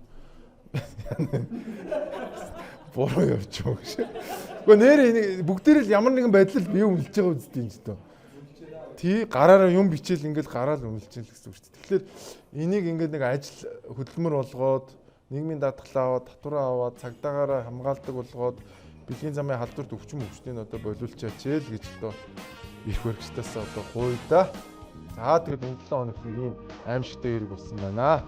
Бороо явж байгаа гэж. Гэхдээ нэр бүгдээрээ л ямар нэгэн байдлаар бие үнэлж байгаа үстэй юм ч дээ. Тий гараараа юм бичээл ингээд гараал үнэлж байгаа гэсэн үг шүү дээ. Тэгэхээр энийг ингээд нэг ажил хөдөлмөр болгоод нийгмийн даатгалаа аваад, татвараа аваад, цагдаагаараа хамгаалдаг болгоод бэлгийн замын халдварт өвчин өвчнийг одоо болиулчаач л гэж одоо эрх баригчдаас одоо хууйда. За тэгээд энэ 7 хоног ийм аимшигтай хэрэг болсон байна.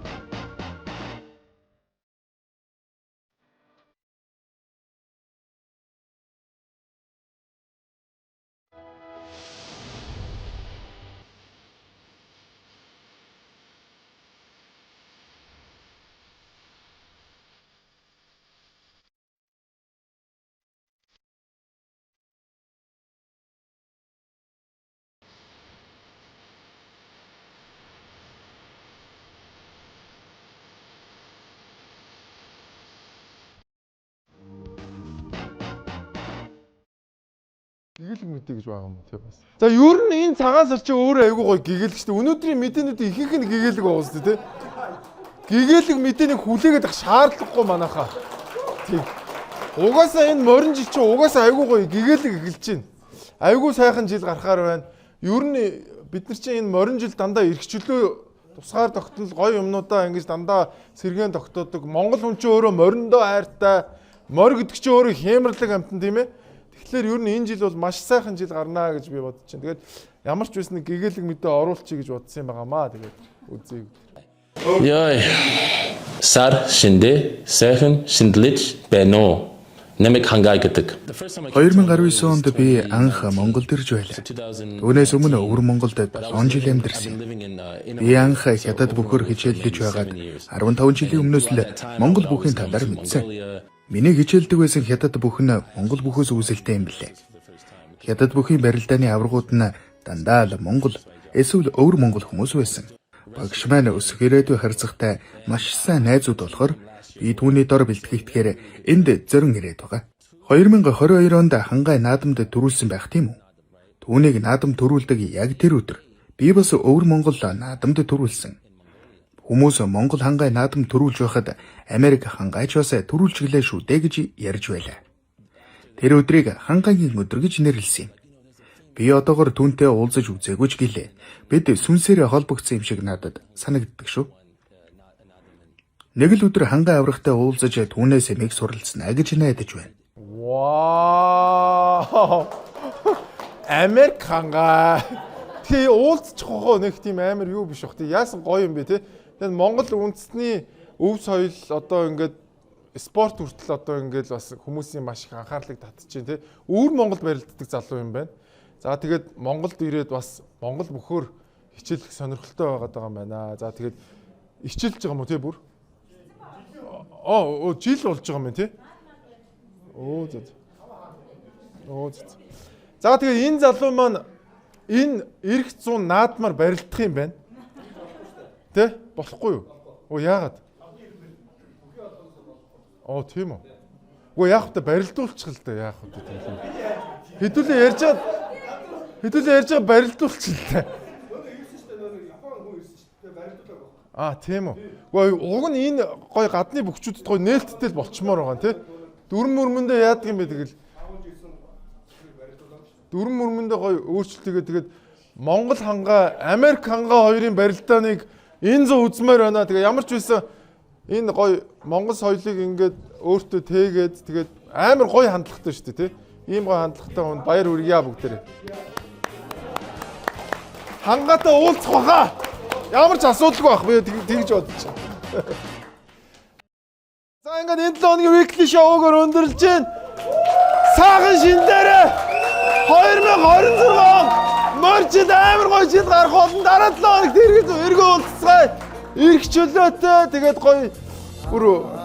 Гэгээлэг мэдээ гэж байгаа юм уу тий бас. За ер нь энэ цагаан сар чи өөрөө айгүй гоё гэгээлэг шүү дээ. Өнөөдрийн мэдээнүүд ихэнх нь гэгээлэг байгаа шүү дээ тий. Гэгээлэг мэдээнийг хүлээгээд ах шаардлагагүй манайхаа. Тий. Угаасаа энэ морин жил чи угаасаа айгүй гоё гэгээлэг эхэлж байна. Айгүй сайхан жил гарахаар байна. Ер нь бид нар чинь энэ морин жил дандаа эрхчлөө тусгаар тогтнол гоё юмнуудаа ингэж дандаа сэргээн тогтоодог. Монгол хүн чинь өөрөө мориндоо хайртай. Мор гэдэг чинь өөрөө хямрлаг амтан тийм ээ. Тэгэхээр ер нь энэ жил бол маш сайхан жил гарнаа гэж би бодож байна. Тэгээд ямар ч байсан гэгээлэг мэдээ оруулчих гэж бодсон юм байгаамаа. Тэгээд үзье. Яй. Сар шиндэ сайхан шиндлэж байна. Намайг хангай гэдэг. 2019 онд би анх Монголд ирж байлаа. Түүнээс өмнө өвөр Монголд 7 жил амьдарсан. Би анх хятад бүхөр хичээлдэж байгаад 15 жилийн өмнөөс л Монгол бүхийн талаар мэдсэн. Миний хичээлдэг байсан хятад бүх нь Монгол бүхөөс үүсэлтэй юм билээ. Хятад бүхийн барилдааны аваргууд нь дандаа л Монгол эсвэл өвөр Монгол хүмүүс байсан. Багш маань өсгөрөөдөө харьцагтай маш сайн найзууд болохоор би түүний дор бэлтгэгдэхээр энд зөрөн ирээд байгаа. 2022 онд хангай наадамд төрүүлсэн байх тийм үү? Түүнийг наадам төрүүлдэг яг тэр өдөр би бас өвөр Монгол наадамд төрүүлсэн. Хүмүүс Монгол хангай наадам төрүүлж байхад Америк хангайч бас төрүүлж гэлээ шүү дээ гэж ярьж байлаа. Тэр өдрийг хангайгийн өдөр гэж нэрлэсэн юм. Би одоогор түүнтэй уулзаж үзээгүй ч гэлээ. Бид сүнсээр холбогдсон юм шиг надад санагддаг шүү. Нэг л өдөр хангай аврагтай уулзаж түүнээс мэг суралцсна гэж найдаж байна. Вау! Америк хангай. Тий уулзчих хоо нэг тийм амар юу биш бах. Тий яасан гоё юм бэ те. Тэгээд Монгол үндэсний өв соёл одоо ингээд спорт хүртэл одоо ингээд бас хүмүүсийн маш их анхаарлыг татчихжээ те. Өвөр Монголд барилддаг залуу юм байна. За тэгээд Монголд ирээд бас Монгол бүхөр хичээлэх сонирхолтой байгаад байгаа юм байна. За тэгээд хичээлж байгаа юм уу те бүр? Жил болж байгаа юм тий. За тэгээ энэ залуу маань энэ эрх зүүн наадмаар барилдах юм байна. Тэ? Болохгүй юу? Яагаад? Тийм үү. Яах вэ? Барилдуулчих л да яах вэ тийм. Хэдүүлээ ярьж байгаа барилдуулчих л да. Тийм үү. Уг нь энэ гой гадны бөхчүүдэд гой нээлттэй л болчмоор байгаа тий. Дүрм мөрмөндөө яадаг юм бэ тэгэл. Дүрм мөрмөндөө гой өөрчлөлтийгээ тэгээд Монгол хангай, Америк хангай хоёрын барилдааныг энэ зөө үзмээр байна. Тэгээ ямар ч байсан энэ гой Монгол соёлыг ингээд өөртөө тээгээд тэгээд амар гой хандлагатай шүү дээ тий. Ийм гой хандлагатай хүнд баяр хүргье бүгдээрээ. Хангаатай уулзах баха. Ямар ч асуудалгүй байх би тэгж бодож байна. За ингээд энэ 7 хоногийн weekly show-гоор өндөрлж байна. Саахан шиндээрээ 2026 моржид амар гоё жил гарах болно. Дараа 7 хоногт эргөө уулзцгаая. Ирэх чөлөөтэй тэгээд гоё бүр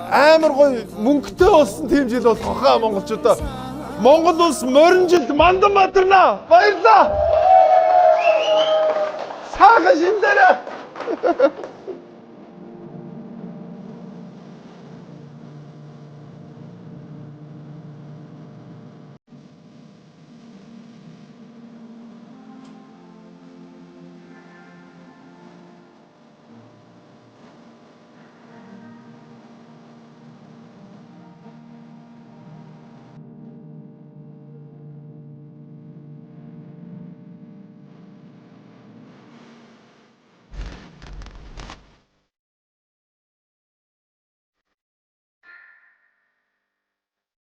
амар гоё мөнгөтэй болсон тийм жил болох хаа монголчуудаа. Монгол улс морин жилд мандан бадарна. Баярлалаа. Саахан шиндээрээ